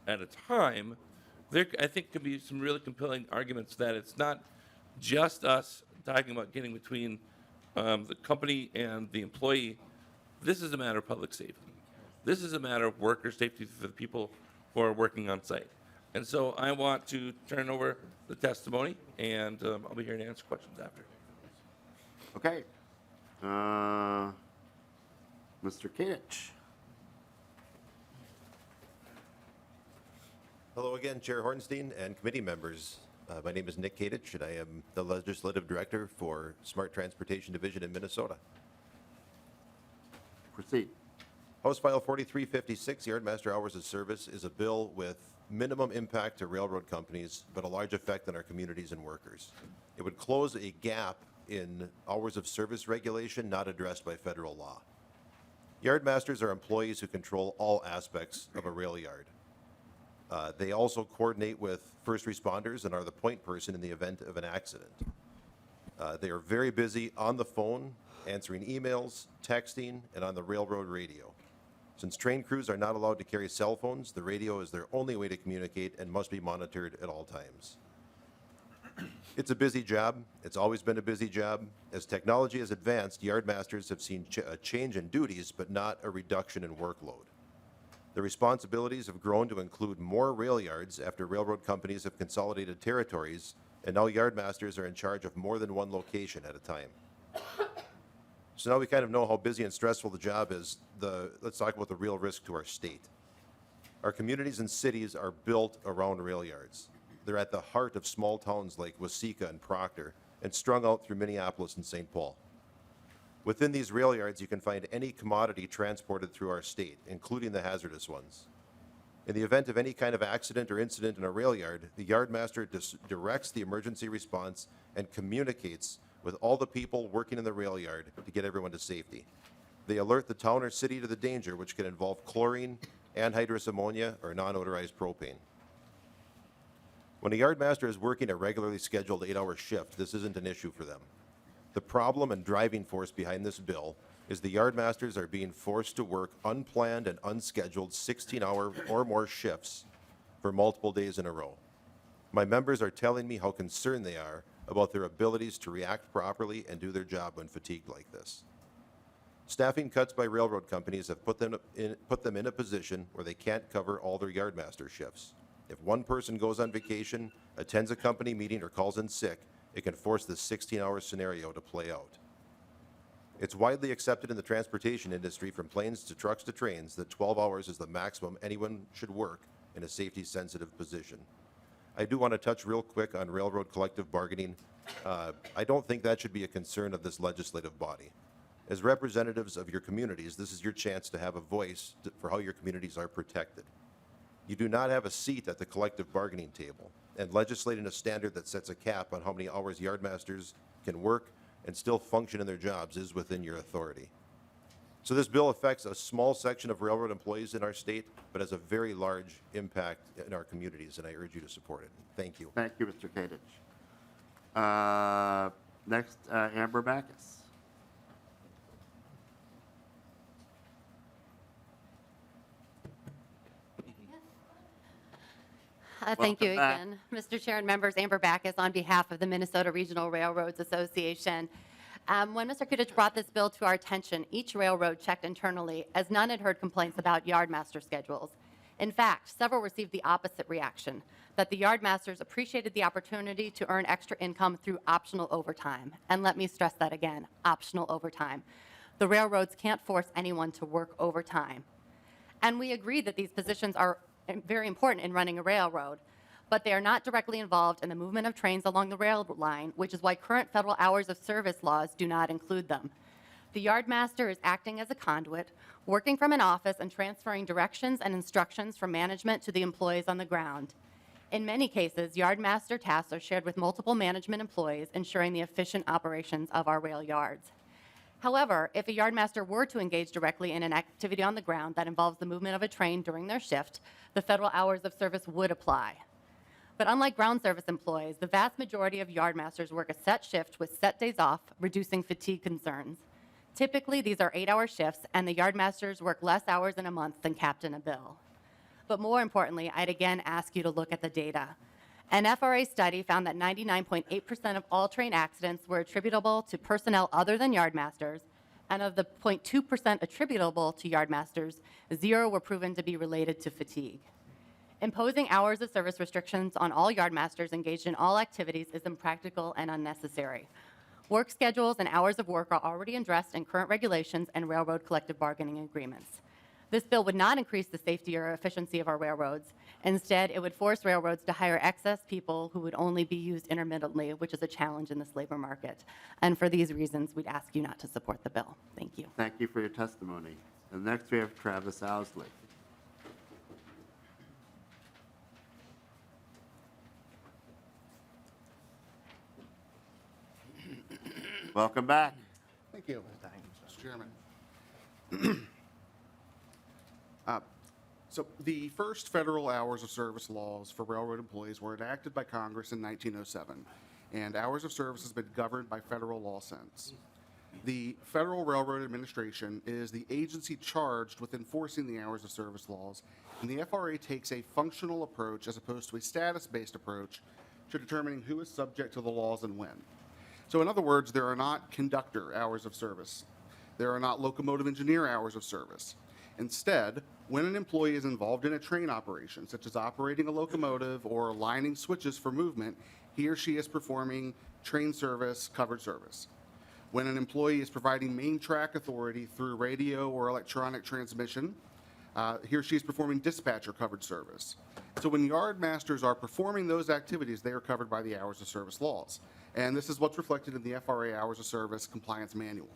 at a time, there, I think, could be some really compelling arguments that it's not just us talking about getting between the company and the employee. This is a matter of public safety. This is a matter of worker safety for the people who are working on site. And so I want to turn over the testimony, and I'll be here to answer questions after. Okay. Mr. Kitch. Hello again, Chair Hornstein and committee members. My name is Nick Kadich, and I am the Legislative Director for Smart Transportation Division in Minnesota. Proceed. House File 4356, Yardmaster Hours of Service, is a bill with minimum impact to railroad companies, but a large effect on our communities and workers. It would close a gap in hours of service regulation not addressed by federal law. Yardmasters are employees who control all aspects of a rail yard. They also coordinate with first responders and are the point person in the event of an accident. They are very busy on the phone, answering emails, texting, and on the railroad radio. Since train crews are not allowed to carry cell phones, the radio is their only way to communicate and must be monitored at all times. It's a busy job. It's always been a busy job. As technology has advanced, yardmasters have seen a change in duties, but not a reduction in workload. The responsibilities have grown to include more rail yards after railroad companies have consolidated territories, and now yardmasters are in charge of more than one location at a time. So now we kind of know how busy and stressful the job is. Let's talk about the real risk to our state. Our communities and cities are built around rail yards. They're at the heart of small towns like Waseca and Proctor, and strung out through Minneapolis and St. Paul. Within these rail yards, you can find any commodity transported through our state, including the hazardous ones. In the event of any kind of accident or incident in a rail yard, the yardmaster directs the emergency response and communicates with all the people working in the rail yard to get everyone to safety. They alert the town or city to the danger, which can involve chlorine, anhydrous ammonia, or non-odorized propane. When a yardmaster is working a regularly scheduled 8-hour shift, this isn't an issue for them. The problem and driving force behind this bill is the yardmasters are being forced to work unplanned and unscheduled 16-hour or more shifts for multiple days in a row. My members are telling me how concerned they are about their abilities to react properly and do their job when fatigued like this. Staffing cuts by railroad companies have put them in a position where they can't cover all their yardmaster shifts. If one person goes on vacation, attends a company meeting, or calls in sick, it can force this 16-hour scenario to play out. It's widely accepted in the transportation industry, from planes to trucks to trains, that 12 hours is the maximum anyone should work in a safety-sensitive position. I do want to touch real quick on railroad collective bargaining. I don't think that should be a concern of this legislative body. As representatives of your communities, this is your chance to have a voice for how your communities are protected. You do not have a seat at the collective bargaining table, and legislating a standard that sets a cap on how many hours yardmasters can work and still function in their jobs is within your authority. So this bill affects a small section of railroad employees in our state, but has a very large impact in our communities, and I urge you to support it. Thank you. Thank you, Mr. Kadich. Next, Amber Backus. Thank you Welcome back. again, Mr. Chair and members. Amber Backus on behalf of the Minnesota Regional Railroads Association. When Mr. Kudich brought this bill to our attention, each railroad checked internally, as none had heard complaints about yardmaster schedules. In fact, several received the opposite reaction, that the yardmasters appreciated the opportunity to earn extra income through optional overtime. And let me stress that again, optional overtime. The railroads can't force anyone to work overtime. And we agree that these positions are very important in running a railroad, but they are not directly involved in the movement of trains along the rail line, which is why current federal hours of service laws do not include them. The yardmaster is acting as a conduit, working from an office and transferring directions and instructions from management to the employees on the ground. In many cases, yardmaster tasks are shared with multiple management employees, ensuring the efficient operations of our rail yards. However, if a yardmaster were to engage directly in an activity on the ground that involves the movement of a train during their shift, the federal hours of service would apply. But unlike ground service employees, the vast majority of yardmasters work a set shift with set days off, reducing fatigue concerns. Typically, these are 8-hour shifts, and the yardmasters work less hours in a month than capped in a bill. But more importantly, I'd again ask you to look at the data. An FRA study found that 99.8% of all train accidents were attributable to personnel other than yardmasters, and of the 0.2% attributable to yardmasters, 0 were proven to be related to fatigue. Imposing hours of service restrictions on all yardmasters engaged in all activities is impractical and unnecessary. Work schedules and hours of work are already addressed in current regulations and railroad collective bargaining agreements. This bill would not increase the safety or efficiency of our railroads. Instead, it would force railroads to hire excess people who would only be used intermittently, which is a challenge in this labor market. And for these reasons, we'd ask you not to support the bill. Thank you. Thank you for your testimony. And next, we have Travis Owsley. Welcome back. Thank you, Mr. Chairman. So the first federal hours of service laws for railroad employees were enacted by Congress in 1907, and hours of service has been governed by federal law since. The Federal Railroad Administration is the agency charged with enforcing the hours of service laws, and the FRA takes a functional approach as opposed to a status-based approach to determining who is subject to the laws and when. So in other words, there are not conductor hours of service. There are not locomotive engineer hours of service. Instead, when an employee is involved in a train operation, such as operating a locomotive or lining switches for movement, he or she is performing train service, covered service. When an employee is providing main track authority through radio or electronic transmission, he or she is performing dispatcher covered service. So when yardmasters are performing those activities, they are covered by the hours of service laws. And this is what's reflected in the FRA Hours of Service Compliance Manual.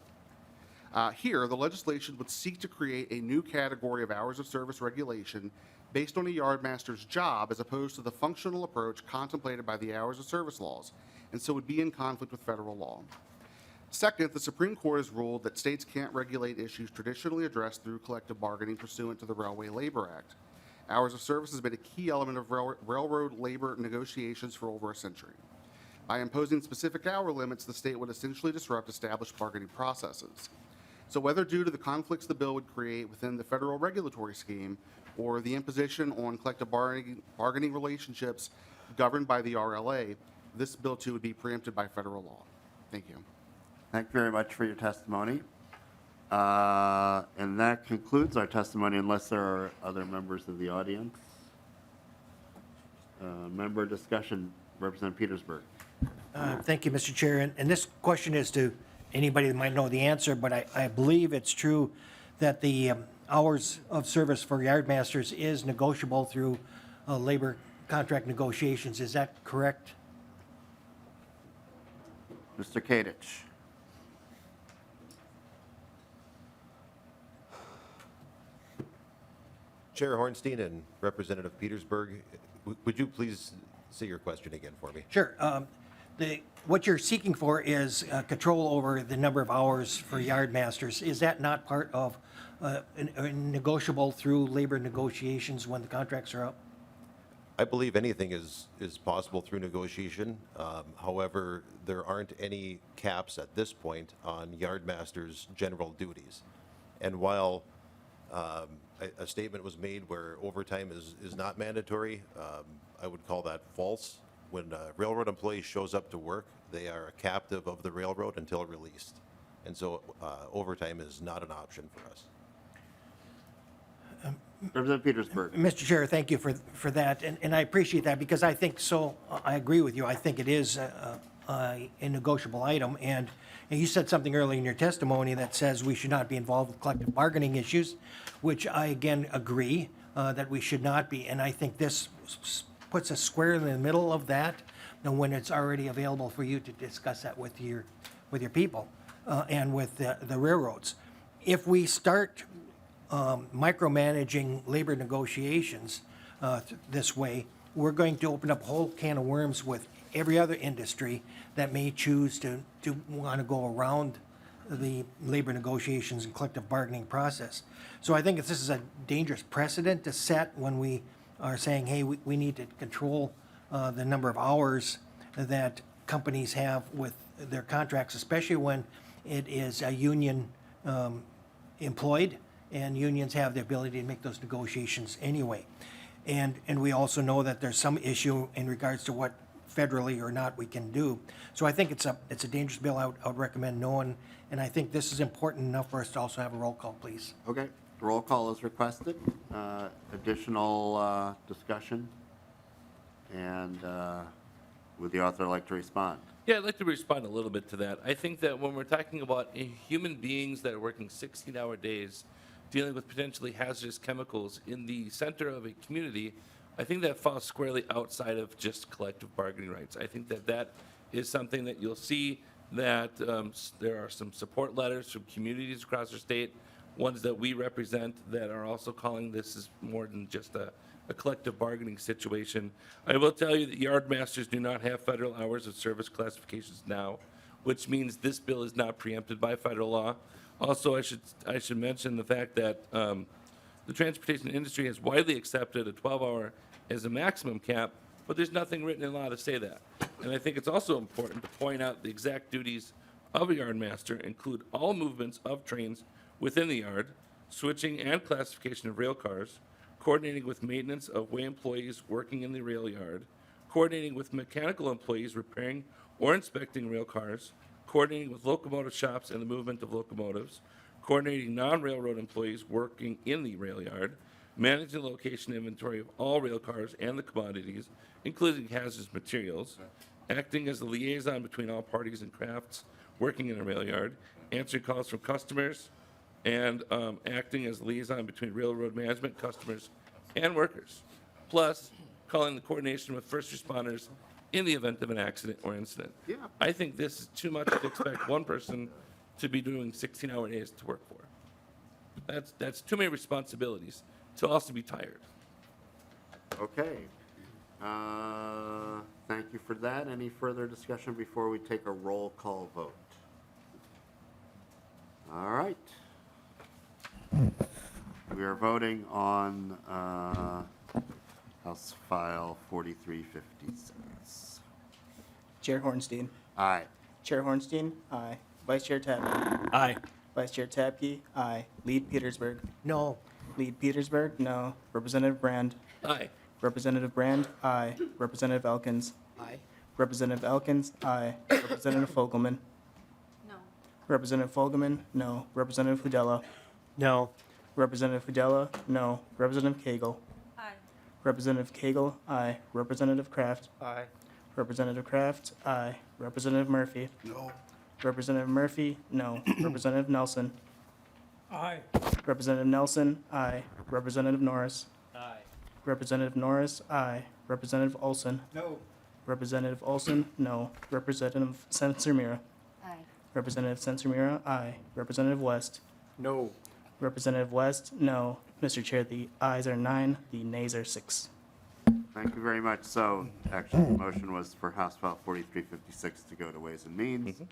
Here, the legislation would seek to create a new category of hours of service regulation based on a yardmaster's job as opposed to the functional approach contemplated by the hours of service laws, and so would be in conflict with federal law. Second, the Supreme Court has ruled that states can't regulate issues traditionally addressed through collective bargaining pursuant to the Railway Labor Act. Hours of service has been a key element of railroad labor negotiations for over a century. By imposing specific hour limits, the state would essentially disrupt established bargaining processes. So whether due to the conflicts the bill would create within the federal regulatory scheme or the imposition on collective bargaining relationships governed by the RLA, this bill too would be preempted by federal law. Thank you. Thank you very much for your testimony. And that concludes our testimony, unless there are other members of the audience. Member discussion, Representative Petersburg. Thank you, Mr. Chair. And this question is to anybody that might know the answer, but I believe it's true that the hours of service for yardmasters is negotiable through labor contract negotiations. Is that correct? Mr. Kadich. Chair Hornstein and Representative Petersburg, would you please say your question again for me? Sure. What you're seeking for is control over the number of hours for yardmasters. Is that not part of negotiable through labor negotiations when the contracts are up? I believe anything is possible through negotiation. However, there aren't any caps at this point on yardmasters' general duties. And while a statement was made where overtime is not mandatory, I would call that false. When a railroad employee shows up to work, they are a captive of the railroad until released. And so overtime is not an option for us. Representative Petersburg. Mr. Chair, thank you for that, and I appreciate that because I think so. I agree with you. I think it is a negotiable item, and you said something earlier in your testimony that says we should not be involved with collective bargaining issues, which I again agree that we should not be, and I think this puts us square in the middle of that, and when it's already available for you to discuss that with your people and with the railroads. If we start micromanaging labor negotiations this way, we're going to open up a whole can of worms with every other industry that may choose to want to go around the labor negotiations and collective bargaining process. So I think this is a dangerous precedent to set when we are saying, hey, we need to control the number of hours that companies have with their contracts, especially when it is a union employed, and unions have the ability to make those negotiations anyway. And we also know that there's some issue in regards to what federally or not we can do. So I think it's a dangerous bill. I would recommend no, and I think this is important enough for us to also have a roll call, please. Okay, roll call is requested. Additional discussion? And would the author like to respond? Yeah, I'd like to respond a little bit to that. I think that when we're talking about human beings that are working 16-hour days, dealing with potentially hazardous chemicals in the center of a community, I think that falls squarely outside of just collective bargaining rights. I think that is something that you'll see that there are some support letters from communities across our state, ones that we represent, that are also calling this as more than just a collective bargaining situation. I will tell you that yardmasters do not have federal hours of service classifications now, which means this bill is not preempted by federal law. Also, I should mention the fact that the transportation industry has widely accepted a 12-hour as a maximum cap, but there's nothing written in law to say that. And I think it's also important to point out the exact duties of a yardmaster include all movements of trains within the yard, switching and classification of rail cars, coordinating with maintenance of way employees working in the rail yard, coordinating with mechanical employees repairing or inspecting rail cars, coordinating with locomotive shops and the movement of locomotives, coordinating non-railroad employees working in the rail yard, managing the location inventory of all rail cars and the commodities, including hazardous materials, acting as the liaison between all parties and crafts working in a rail yard, answering calls from customers, and acting as liaison between railroad management, customers, and workers, plus calling the coordination with first responders in the event of an accident or incident. Yeah. I think this is too much to expect one person to be doing 16-hour days to work for. That's too many responsibilities to also be tired. Okay. Thank you for that. Any further discussion before we take a roll call vote? All right. We are voting on House File 4356. Chair Hornstein. Aye. Chair Hornstein, aye. Vice Chair Tapke. Aye. Vice Chair Tapke, aye. Lead Petersburg. No. Lead Petersburg, no. Representative Brand. Aye. Representative Brand, aye. Representative Elkins. Aye. Representative Elkins, aye. Representative Fogelman. No. Representative Fogelman, no. Representative Hudella. No. Representative Hudella, no. Representative Cagle. Aye. Representative Cagle, aye. Representative Kraft. Aye. Representative Kraft, aye. Representative Murphy. No. Representative Murphy, no. Representative Nelson. Aye. Representative Nelson, aye. Representative Norris. Aye. Representative Norris, aye. Representative Olson. No. Representative Olson, no. Representative Sensimira. Aye. Representative Sensimira, aye. Representative West. No. Representative West, no. Mr. Chair, the ayes are 9, the nays are 6. Thank you very much. So actually, the motion was for House File 4356 to go to Ways and Means,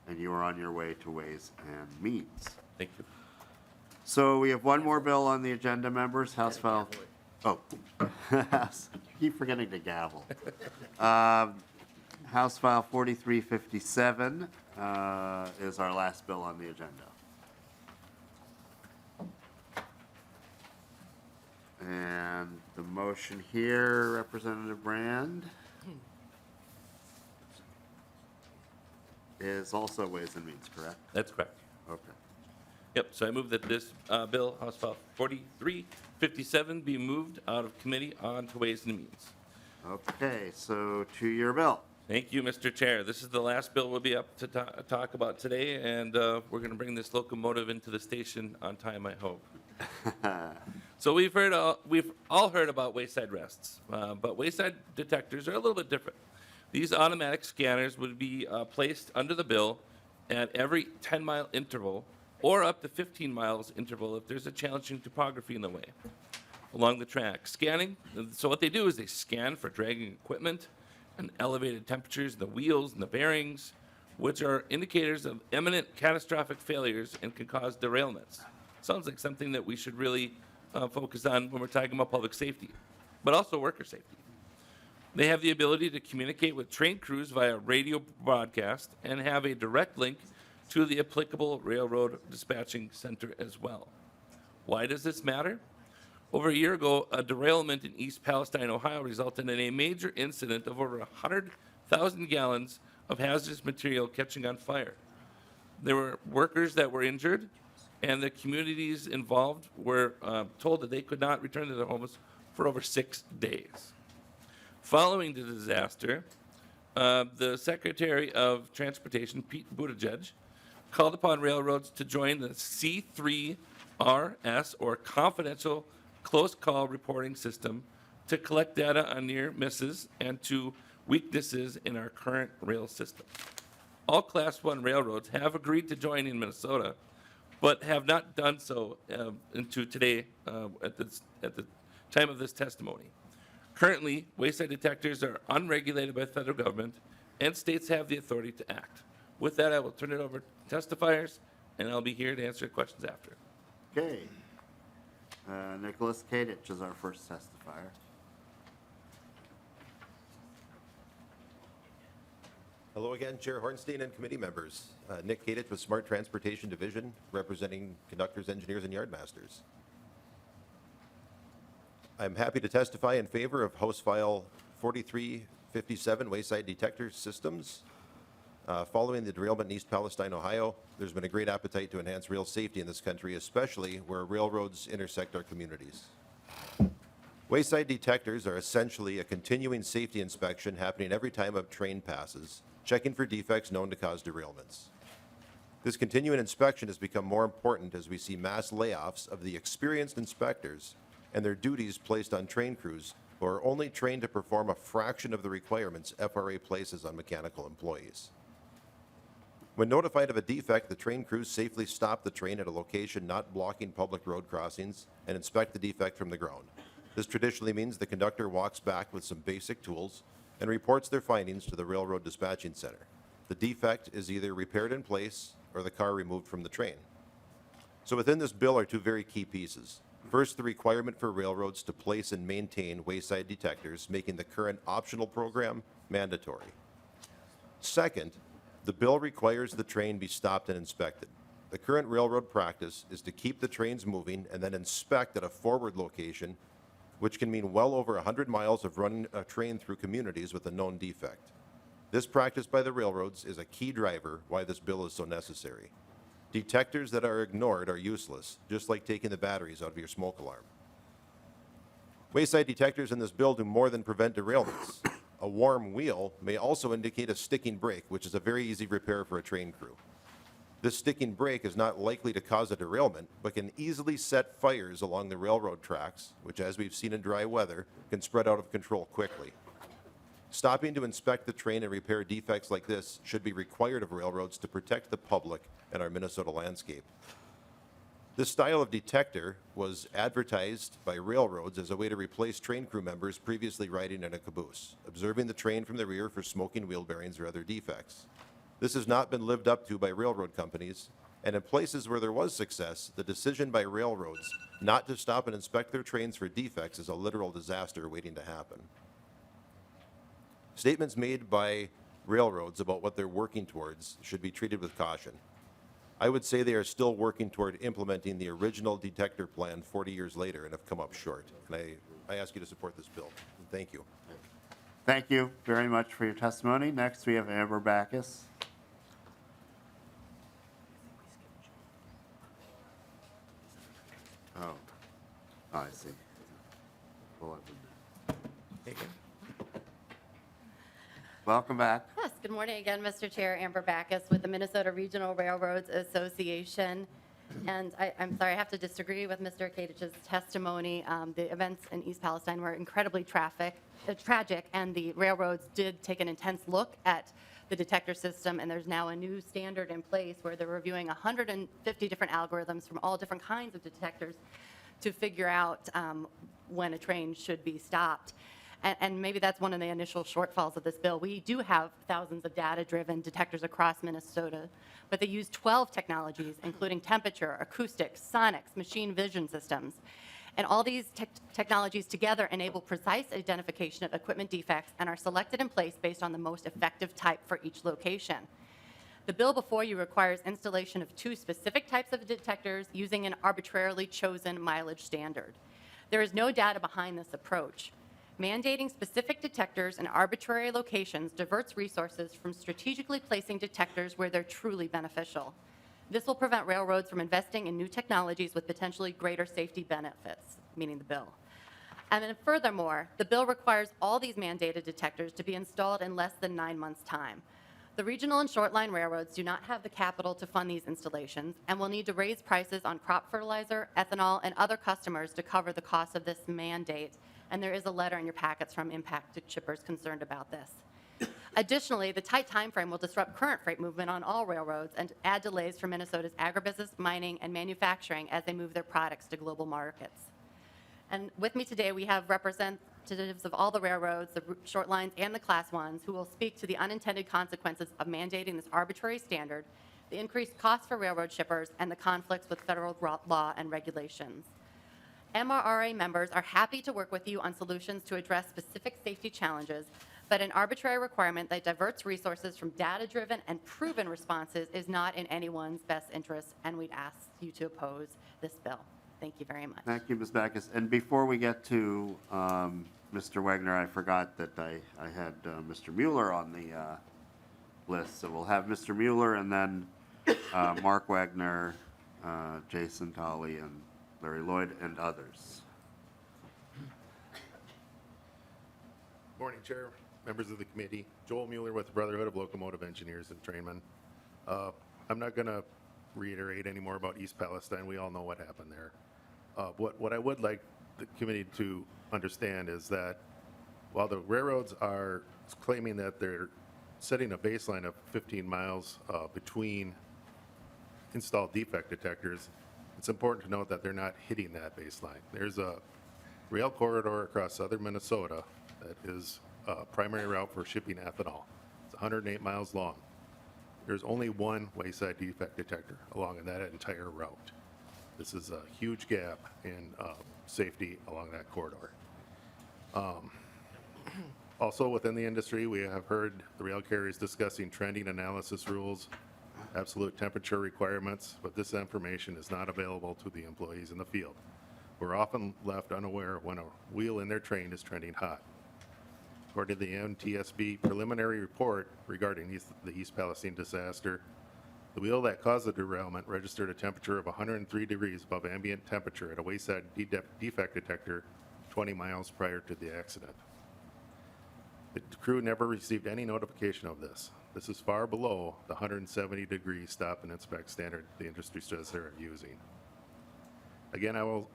and you are on your way to Ways and Means. Thank you. So we have one more bill on the agenda, members. House File. Oh, keep forgetting to gavel. House File 4357 is our last bill on the agenda. And the motion here, Representative Brand, is also Ways and Means, correct? That's correct. Okay. Yep, so I move that this bill, House File 4357, be moved out of committee on to Ways and Means. Okay, so to your bill. Thank you, Mr. Chair. This is the last bill we'll be up to talk about today, and we're going to bring this locomotive into the station on time, I hope. So we've all heard about Wayside rests, but Wayside detectors are a little bit different. These automatic scanners would be placed under the bill at every 10-mile interval or up to 15 miles interval if there's a challenging topography in the way along the track. Scanning, so what they do is they scan for dragging equipment and elevated temperatures in the wheels and the bearings, which are indicators of imminent catastrophic failures and can cause derailments. Sounds like something that we should really focus on when we're talking about public safety, but also worker safety. They have the ability to communicate with train crews via radio broadcast and have a direct link to the applicable railroad dispatching center as well. Why does this matter? Over a year ago, a derailment in East Palestine, Ohio resulted in a major incident of over 100,000 gallons of hazardous material catching on fire. There were workers that were injured, and the communities involved were told that they could not return to their homes for over 6 days. Following the disaster, the Secretary of Transportation, Pete Buttigieg, called upon railroads to join the C3RS, or Confidential Close Call Reporting System, to collect data on near misses and to weaknesses in our current rail system. All Class 1 railroads have agreed to join in Minnesota, but have not done so into today at the time of this testimony. Currently, wayside detectors are unregulated by the federal government, and states have the authority to act. With that, I will turn it over to testifiers, and I'll be here to answer questions after. Okay. Nicholas Kadich is our first testifier. Hello again, Chair Hornstein and committee members. Nick Kadich with Smart Transportation Division, representing conductors, engineers, and yardmasters. I'm happy to testify in favor of House File 4357, Wayside Detector Systems. Following the derailment in East Palestine, Ohio, there's been a great appetite to enhance rail safety in this country, especially where railroads intersect our communities. Wayside detectors are essentially a continuing safety inspection happening every time a train passes, checking for defects known to cause derailments. This continuing inspection has become more important as we see mass layoffs of the experienced inspectors and their duties placed on train crews who are only trained to perform a fraction of the requirements FRA places on mechanical employees. When notified of a defect, the train crews safely stop the train at a location not blocking public road crossings and inspect the defect from the ground. This traditionally means the conductor walks back with some basic tools and reports their findings to the railroad dispatching center. The defect is either repaired in place or the car removed from the train. So within this bill are two very key pieces. First, the requirement for railroads to place and maintain wayside detectors, making the current optional program mandatory. Second, the bill requires the train be stopped and inspected. The current railroad practice is to keep the trains moving and then inspect at a forward location, which can mean well over 100 miles of running a train through communities with a known defect. This practice by the railroads is a key driver why this bill is so necessary. Detectors that are ignored are useless, just like taking the batteries out of your smoke alarm. Wayside detectors in this bill do more than prevent derailments. A warm wheel may also indicate a sticking brake, which is a very easy repair for a train crew. This sticking brake is not likely to cause a derailment, but can easily set fires along the railroad tracks, which, as we've seen in dry weather, can spread out of control quickly. Stopping to inspect the train and repair defects like this should be required of railroads to protect the public and our Minnesota landscape. This style of detector was advertised by railroads as a way to replace train crew members previously riding in a caboose, observing the train from the rear for smoking wheel bearings or other defects. This has not been lived up to by railroad companies, and in places where there was success, the decision by railroads not to stop and inspect their trains for defects is a literal disaster waiting to happen. Statements made by railroads about what they're working towards should be treated with caution. I would say they are still working toward implementing the original detector plan 40 years later and have come up short. And I ask you to support this bill. Thank you. Thank you very much for your testimony. Next, we have Amber Backus. Oh, I see. Pull up in there. Welcome back. Yes, good morning again, Mr. Chair. Amber Backus with the Minnesota Regional Railroads Association. And I'm sorry, I have to disagree with Mr. Kadich's testimony. The events in East Palestine were incredibly tragic, and the railroads did take an intense look at the detector system, and there's now a new standard in place where they're reviewing 150 different algorithms from all different kinds of detectors to figure out when a train should be stopped. And maybe that's one of the initial shortfalls of this bill. We do have thousands of data-driven detectors across Minnesota, but they use 12 technologies, including temperature, acoustics, sonics, machine vision systems. And all these technologies together enable precise identification of equipment defects and are selected in place based on the most effective type for each location. The bill before you requires installation of 2 specific types of detectors using an arbitrarily chosen mileage standard. There is no data behind this approach. Mandating specific detectors in arbitrary locations diverts resources from strategically placing detectors where they're truly beneficial. This will prevent railroads from investing in new technologies with potentially greater safety benefits, meaning the bill. And then furthermore, the bill requires all these mandated detectors to be installed in less than 9 months' time. The regional and short line railroads do not have the capital to fund these installations and will need to raise prices on crop fertilizer, ethanol, and other customers to cover the cost of this mandate. And there is a letter in your packets from impacted shippers concerned about this. Additionally, the tight time frame will disrupt current freight movement on all railroads and add delays for Minnesota's agribusiness, mining, and manufacturing as they move their products to global markets. And with me today, we have representatives of all the railroads, the short lines, and the class ones who will speak to the unintended consequences of mandating this arbitrary standard, the increased costs for railroad shippers, and the conflicts with federal law and regulations. MRRA members are happy to work with you on solutions to address specific safety challenges, but an arbitrary requirement that diverts resources from data-driven and proven responses is not in anyone's best interest, and we'd ask you to oppose this bill. Thank you very much. Thank you, Ms. Backus. And before we get to Mr. Wagner, I forgot that I had Mr. Mueller on the list. So we'll have Mr. Mueller and then Mark Wagner, Jason Tolley, and Larry Lloyd, and others. Morning, Chair, members of the committee. Joel Mueller with the Brotherhood of Locomotive Engineers and Trainmen. I'm not going to reiterate any more about East Palestine. We all know what happened there. What I would like the committee to understand is that while the railroads are claiming that they're setting a baseline of 15 miles between installed defect detectors, it's important to note that they're not hitting that baseline. There's a rail corridor across southern Minnesota that is a primary route for shipping ethanol. It's 108 miles long. There's only one Wayside defect detector along that entire route. This is a huge gap in safety along that corridor. Also within the industry, we have heard the rail carriers discussing trending analysis rules, absolute temperature requirements, but this information is not available to the employees in the field. We're often left unaware when a wheel in their train is trending hot. According to the NTSB preliminary report regarding the East Palestine disaster, the wheel that caused the derailment registered a temperature of 103 degrees above ambient temperature at a Wayside defect detector 20 miles prior to the accident. The crew never received any notification of this. This is far below the 170-degree stop and inspect standard the industry says they're using. Again, I will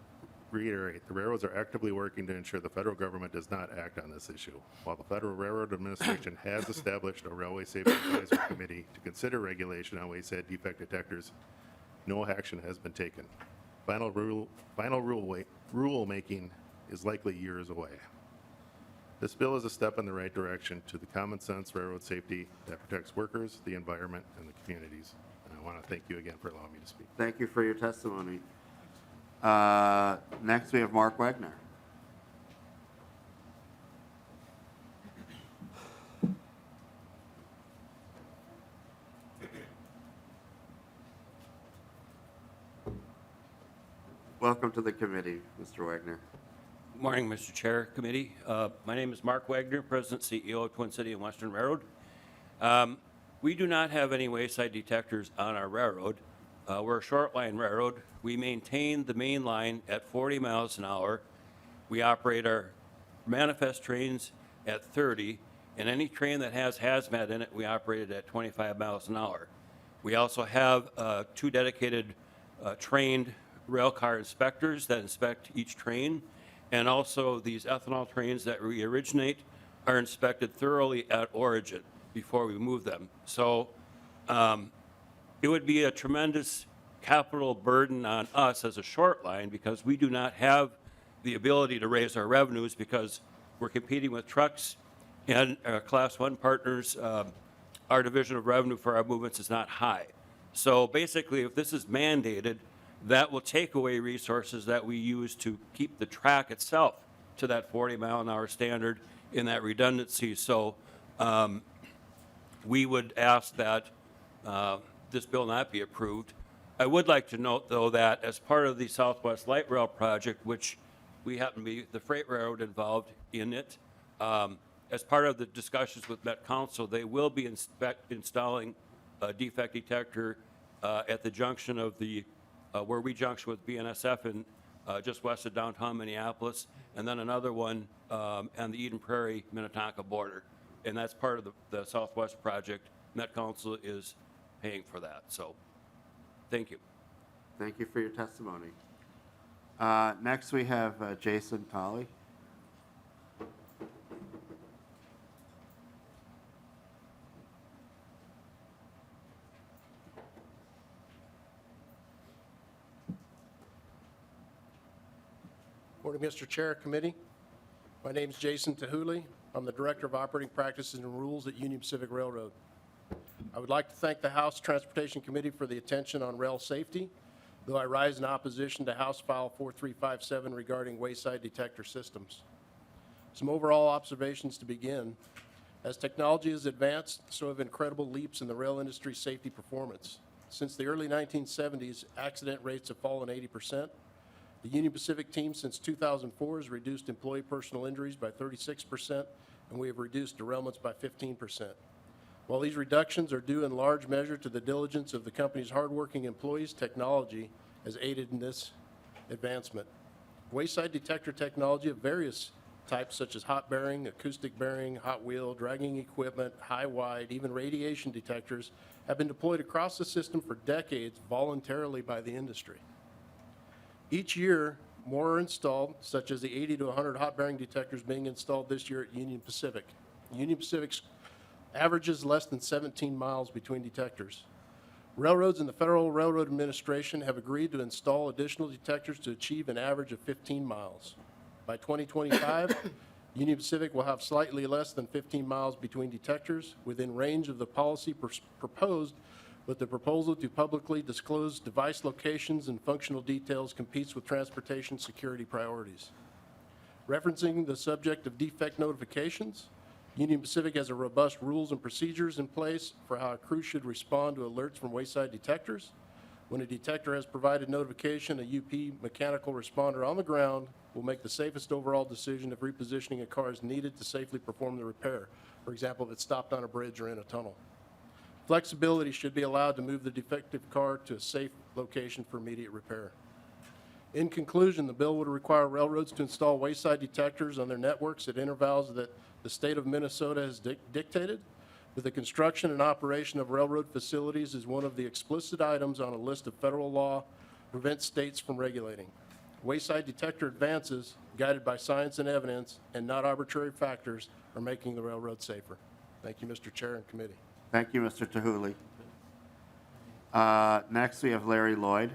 reiterate, the railroads are actively working to ensure the federal government does not act on this issue. While the Federal Railroad Administration has established a Railway Safety Advisory Committee to consider regulation on wayside defect detectors, no action has been taken. Final rulemaking is likely years away. This bill is a step in the right direction to the common sense railroad safety that protects workers, the environment, and the communities. And I want to thank you again for allowing me to speak. Thank you for your testimony. Next, we have Mark Wagner. Welcome to the committee, Mr. Wagner. Good morning, Mr. Chair, Committee. My name is Mark Wagner, President, CEO of Twin City and Western Railroad. We do not have any wayside detectors on our railroad. We're a short line railroad. We maintain the main line at 40 miles an hour. We operate our manifest trains at 30, and any train that has hazmat in it, we operate it at 25 miles an hour. We also have 2 dedicated trained rail car inspectors that inspect each train, and also these ethanol trains that we originate are inspected thoroughly at origin before we move them. So it would be a tremendous capital burden on us as a short line because we do not have the ability to raise our revenues because we're competing with trucks and our Class 1 partners. Our division of revenue for our movements is not high. So basically, if this is mandated, that will take away resources that we use to keep the track itself to that 40-mile-an-hour standard in that redundancy. So we would ask that this bill not be approved. I would like to note, though, that as part of the Southwest Light Rail project, which we happen to be the freight railroad involved in it, as part of the discussions with Met Council, they will be installing a defect detector at the junction of the where we junction with BNSF in just west of downtown Minneapolis, and then another one on the Eden Prairie Minnetonka border, and that's part of the Southwest project. Met Council is paying for that. So, thank you. Thank you for your testimony. Next, we have Jason Colley. Morning, Mr. Chair, Committee. My name is Jason Tahuli. I'm the Director of Operating Practices and Rules at Union Pacific Railroad. I would like to thank the House Transportation Committee for the attention on rail safety, though I rise in opposition to House File 4357 regarding wayside detector systems. Some overall observations to begin. As technology has advanced, so have incredible leaps in the rail industry's safety performance. Since the early 1970s, accident rates have fallen 80%. The Union Pacific team since 2004 has reduced employee personal injuries by 36%, and we have reduced derailments by 15%. While these reductions are due in large measure to the diligence of the company's hardworking employees, technology has aided in this advancement. Wayside detector technology of various types such as hot bearing, acoustic bearing, hot wheel, dragging equipment, high-wide, even radiation detectors have been deployed across the system for decades voluntarily by the industry. Each year, more are installed, such as the 80 to 100 hot bearing detectors being installed this year at Union Pacific. Union Pacific's averages less than 17 miles between detectors. Railroads and the Federal Railroad Administration have agreed to install additional detectors to achieve an average of 15 miles. By 2025, Union Pacific will have slightly less than 15 miles between detectors, within range of the policy proposed, but the proposal to publicly disclose device locations and functional details competes with transportation security priorities. Referencing the subject of defect notifications, Union Pacific has a robust rules and procedures in place for how a crew should respond to alerts from wayside detectors. When a detector has provided notification, a UP mechanical responder on the ground will make the safest overall decision if repositioning a car is needed to safely perform the repair. For example, if it's stopped on a bridge or in a tunnel. Flexibility should be allowed to move the defective car to a safe location for immediate repair. In conclusion, the bill would require railroads to install wayside detectors on their networks at intervals that the state of Minnesota has dictated. But the construction and operation of railroad facilities is one of the explicit items on a list of federal law prevents states from regulating. Wayside detector advances, guided by science and evidence and not arbitrary factors, are making the railroad safer. Thank you, Mr. Chair and committee. Thank you, Mr. Tahuli. Next, we have Larry Lloyd.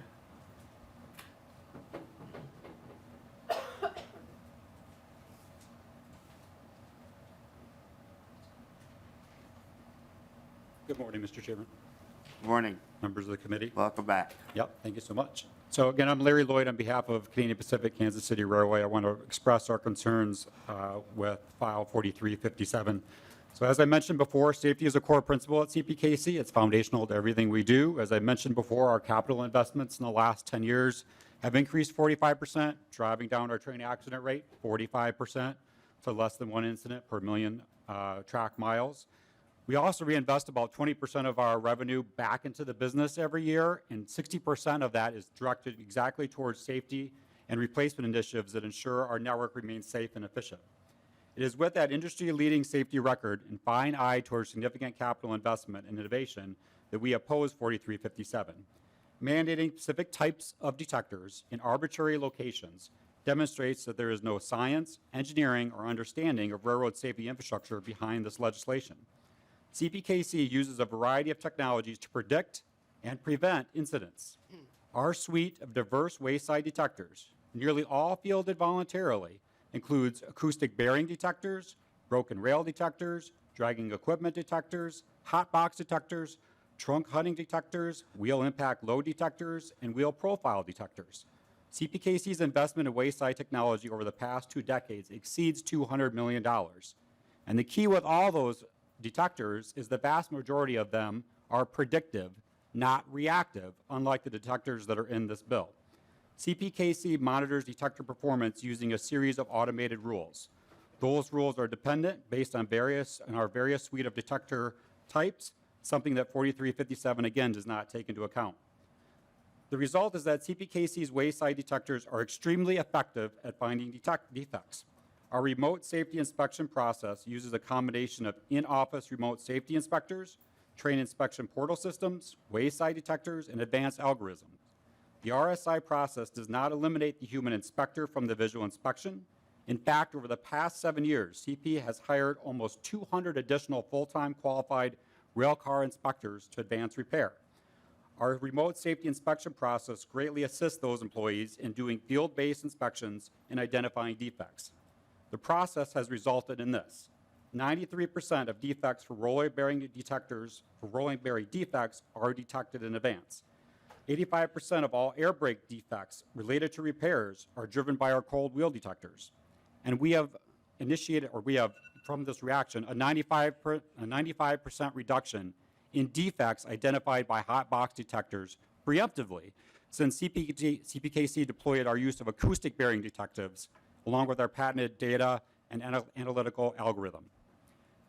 Good morning, Mr. Chairman, Morning. members of the committee. Welcome back. Yep, thank you so much. So again, I'm Larry Lloyd on behalf of Canadian Pacific Kansas City Railway. I want to express our concerns with file 4357. So as I mentioned before, safety is a core principle at CPKC. It's foundational to everything we do. As I mentioned before, our capital investments in the last 10 years have increased 45%, driving down our train accident rate 45% to less than 1 incident per million track miles. We also reinvest about 20% of our revenue back into the business every year, and 60% of that is directed exactly towards safety and replacement initiatives that ensure our network remains safe and efficient. It is with that industry-leading safety record and fine eye towards significant capital investment and innovation that we oppose 4357. Mandating specific types of detectors in arbitrary locations demonstrates that there is no science, engineering, or understanding of railroad safety infrastructure behind this legislation. CPKC uses a variety of technologies to predict and prevent incidents. Our suite of diverse wayside detectors, nearly all fielded voluntarily, includes acoustic bearing detectors, broken rail detectors, dragging equipment detectors, hot box detectors, trunk hunting detectors, wheel impact load detectors, and wheel profile detectors. CPKC's investment in wayside technology over the past 2 decades exceeds $200 million. And the key with all those detectors is the vast majority of them are predictive, not reactive, unlike the detectors that are in this bill. CPKC monitors detector performance using a series of automated rules. Those rules are dependent based on our various suite of detector types, something that 4357 again does not take into account. The result is that CPKC's wayside detectors are extremely effective at finding defects. Our remote safety inspection process uses a combination of in-office remote safety inspectors, train inspection portal systems, wayside detectors, and advanced algorithms. The RSI process does not eliminate the human inspector from the visual inspection. In fact, over the past 7 years, CP has hired almost 200 additional full-time qualified railcar inspectors to advance repair. Our remote safety inspection process greatly assists those employees in doing field-based inspections and identifying defects. The process has resulted in this. 93% of defects for rolling bearing detectors, for rolling bearing defects, are detected in advance. 85% of all air brake defects related to repairs are driven by our cold wheel detectors. And we have initiated, or we have, from this reaction, a 95% reduction in defects identified by hot box detectors preemptively since CPKC deployed our use of acoustic bearing detectives along with our patented data and analytical algorithm.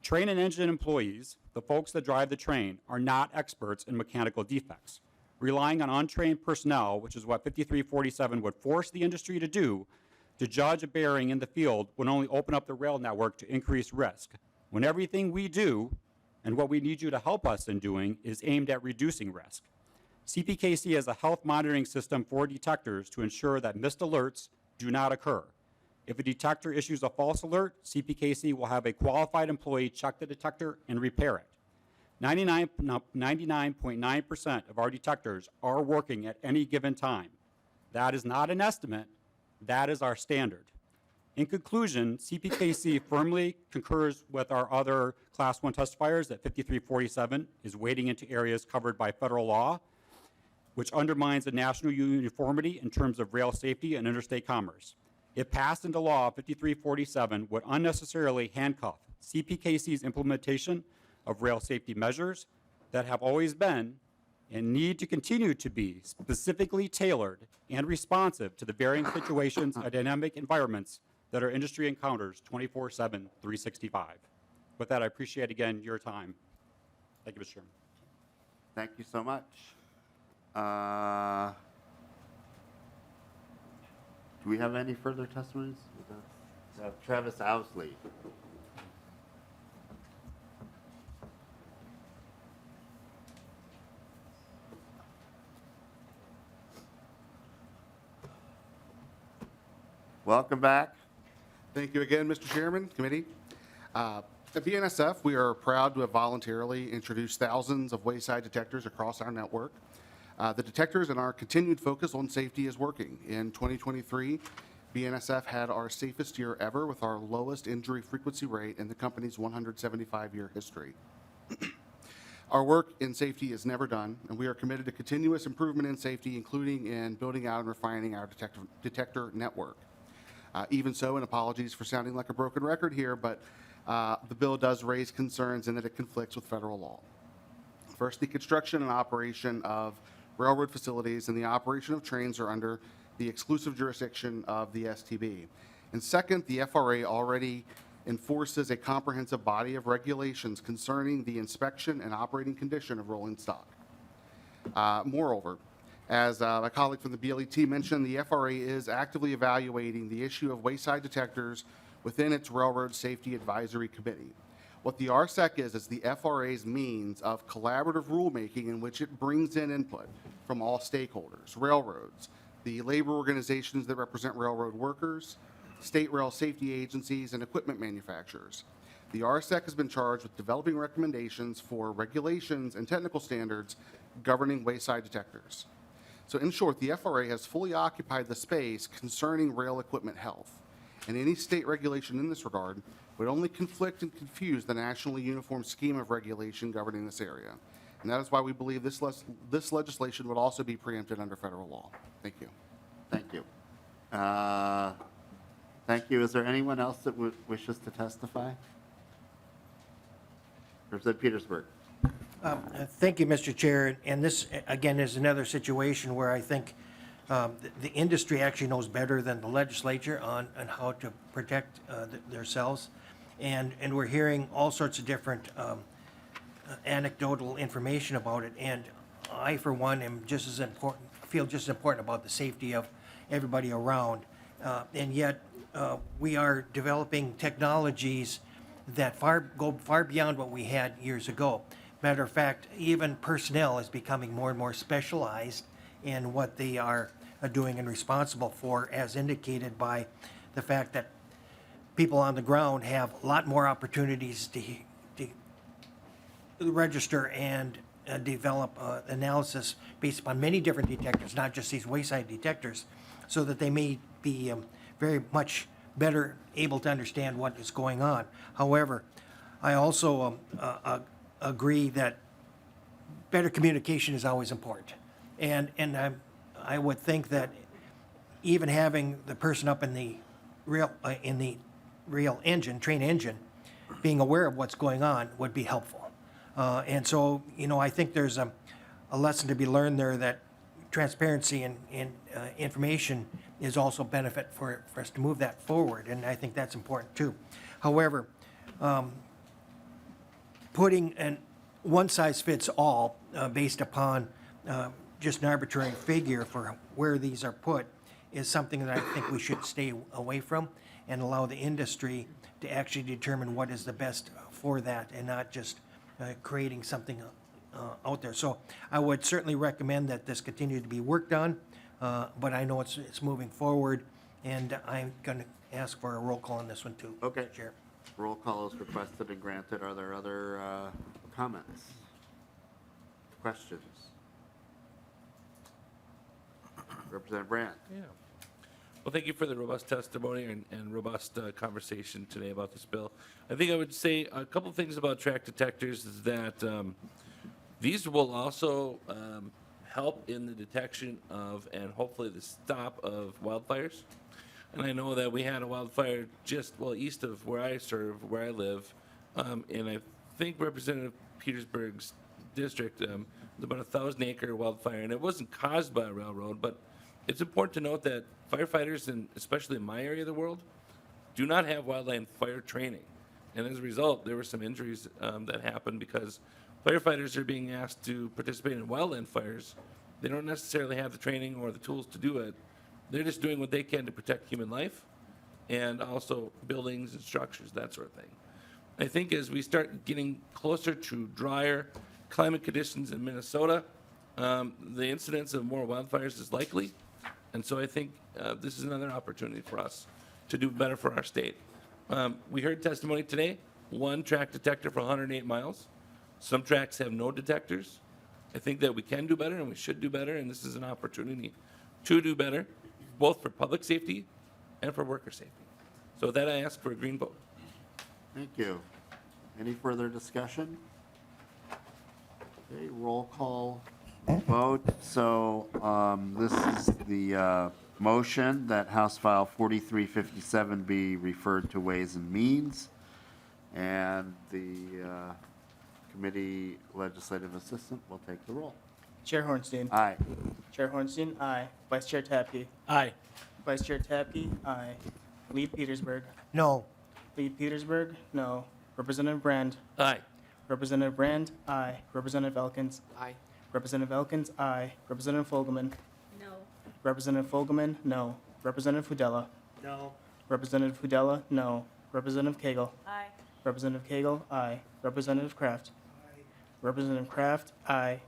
Train and engine employees, the folks that drive the train, are not experts in mechanical defects. Relying on untrained personnel, which is what 5347 would force the industry to do, to judge a bearing in the field would only open up the rail network to increase risk, when everything we do and what we need you to help us in doing is aimed at reducing risk. CPKC has a health monitoring system for detectors to ensure that missed alerts do not occur. If a detector issues a false alert, CPKC will have a qualified employee check the detector and repair it. 99.9% of our detectors are working at any given time. That is not an estimate, that is our standard. In conclusion, CPKC firmly concurs with our other Class 1 testifiers that 5347 is wading into areas covered by federal law, which undermines the national uniformity in terms of rail safety and interstate commerce. If passed into law, 5347 would unnecessarily handcuff CPKC's implementation of rail safety measures that have always been and need to continue to be specifically tailored and responsive to the varying situations and dynamic environments that our industry encounters 24/7, 365. With that, I appreciate again your time. Thank you, Mr. Chairman. Thank you so much. Do we have any further testimonies? Travis Owsley. Welcome back. Thank you again, Mr. Chairman, committee. At BNSF, we are proud to have voluntarily introduced thousands of Wayside detectors across our network. The detectors and our continued focus on safety is working. In 2023, BNSF had our safest year ever with our lowest injury frequency rate in the company's 175-year history. Our work in safety is never done, and we are committed to continuous improvement in safety, including in building out and refining our detector network. Even so, and apologies for sounding like a broken record here, but the bill does raise concerns in that it conflicts with federal law. First, the construction and operation of railroad facilities and the operation of trains are under the exclusive jurisdiction of the STB. And second, the FRA already enforces a comprehensive body of regulations concerning the inspection and operating condition of rolling stock. Moreover, as my colleague from the BLET mentioned, the FRA is actively evaluating the issue of wayside detectors within its Railroad Safety Advisory Committee. What the RSEC is the FRA's means of collaborative rulemaking in which it brings in input from all stakeholders, railroads, the labor organizations that represent railroad workers, state rail safety agencies, and equipment manufacturers. The RSEC has been charged with developing recommendations for regulations and technical standards governing wayside detectors. So in short, the FRA has fully occupied the space concerning rail equipment health, and any state regulation in this regard would only conflict and confuse the nationally uniform scheme of regulation governing this area. And that is why we believe this legislation would also be preempted under federal law. Thank you. Thank you. Thank you. Is there anyone else that wishes to testify? Representative Petersburg. Thank you, Mr. Chair. And this, again, is another situation where I think the industry actually knows better than the legislature on how to protect themselves. And we're hearing all sorts of different anecdotal information about it. And I, for one, am just as important, feel just as important about the safety of everybody around. And yet, we are developing technologies that go far beyond what we had years ago. Matter of fact, even personnel is becoming more and more specialized in what they are doing and responsible for, as indicated by the fact that people on the ground have a lot more opportunities to register and develop analysis based upon many different detectors, not just these wayside detectors, so that they may be very much better able to understand what is going on. However, I also agree that better communication is always important. And I would think that even having the person up in the rail engine, train engine, being aware of what's going on would be helpful. And so, I think there's a lesson to be learned there that transparency and information is also a benefit for us to move that forward, and I think that's important too. However, putting an one-size-fits-all based upon just an arbitrary figure for where these are put is something that I think we should stay away from and allow the industry to actually determine what is the best for that and not just creating something out there. So I would certainly recommend that this continue to be worked on, but I know it's moving forward, and I'm going to ask for a roll call on this one too. Okay. Chair. Roll call is requested and granted. Are there other comments? Questions? Representative Brandt. Yeah. Well, thank you for the robust testimony and robust conversation today about this bill. I think I would say a couple things about track detectors is that these will also help in the detection of and hopefully the stop of wildfires. And I know that we had a wildfire just east of where I serve, where I live, and I think Representative Petersburg's district was about a 1,000-acre wildfire, and it wasn't caused by a railroad, but it's important to note that firefighters, and especially in my area of the world, do not have wildland fire training. And as a result, there were some injuries that happened because firefighters are being asked to participate in wildland fires. They don't necessarily have the training or the tools to do it, They're just doing what they can to protect human life and also buildings and structures, that sort of thing. I think as we start getting closer to drier climate conditions in Minnesota, the incidence of more wildfires is likely. And so I think this is another opportunity for us to do better for our state. We heard testimony today, one track detector for 108 miles. Some tracks have no detectors. I think that we can do better and we should do better, and this is an opportunity to do better, both for public safety and for worker safety. So with that, I ask for a green vote. Thank you. Any further discussion? Okay, roll call vote. So this is the motion that House File 4357 be referred to Ways and Means. And the committee legislative assistant will take the roll. Chair Hornstein. Aye. Chair Hornstein, aye. Vice Chair Tapke. Aye. Vice Chair Tapke, aye. Lead Petersburg. No. Lead Petersburg, no. Representative Brand. Aye. Representative Brand, aye. Representative Elkins. Aye. Representative Elkins, aye. Representative Fogelman. No. Representative Fogelman, no. Representative Hudella. No. Representative Hudella, no. Representative Cagle. Aye. Representative Cagle, aye. Representative Kraft. Representative Kraft, aye.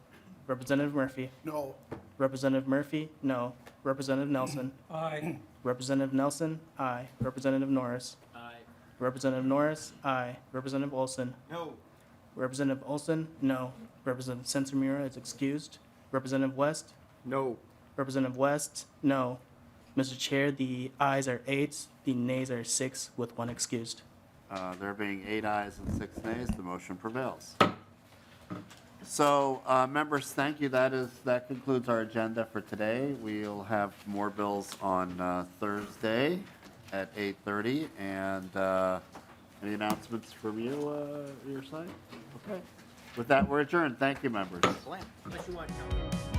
Representative Murphy. No. Representative Murphy, no. Representative Nelson. Aye. Representative Nelson, aye. Representative Norris. Aye. Representative Norris, aye. Representative Olson. No. Representative Olson, no. Representative Sensimura is excused. Representative West. No. Representative West, no. Mr. Chair, the ayes are 8, the nays are 6, with 1 excused. There being 8 ayes and 6 nays, the motion prevails. So, members, thank you. That concludes our agenda for today. We'll have more bills on Thursday at 8:30. And any announcements from you, your side? Okay. With that, we're adjourned. Thank you, members. Unless you want to.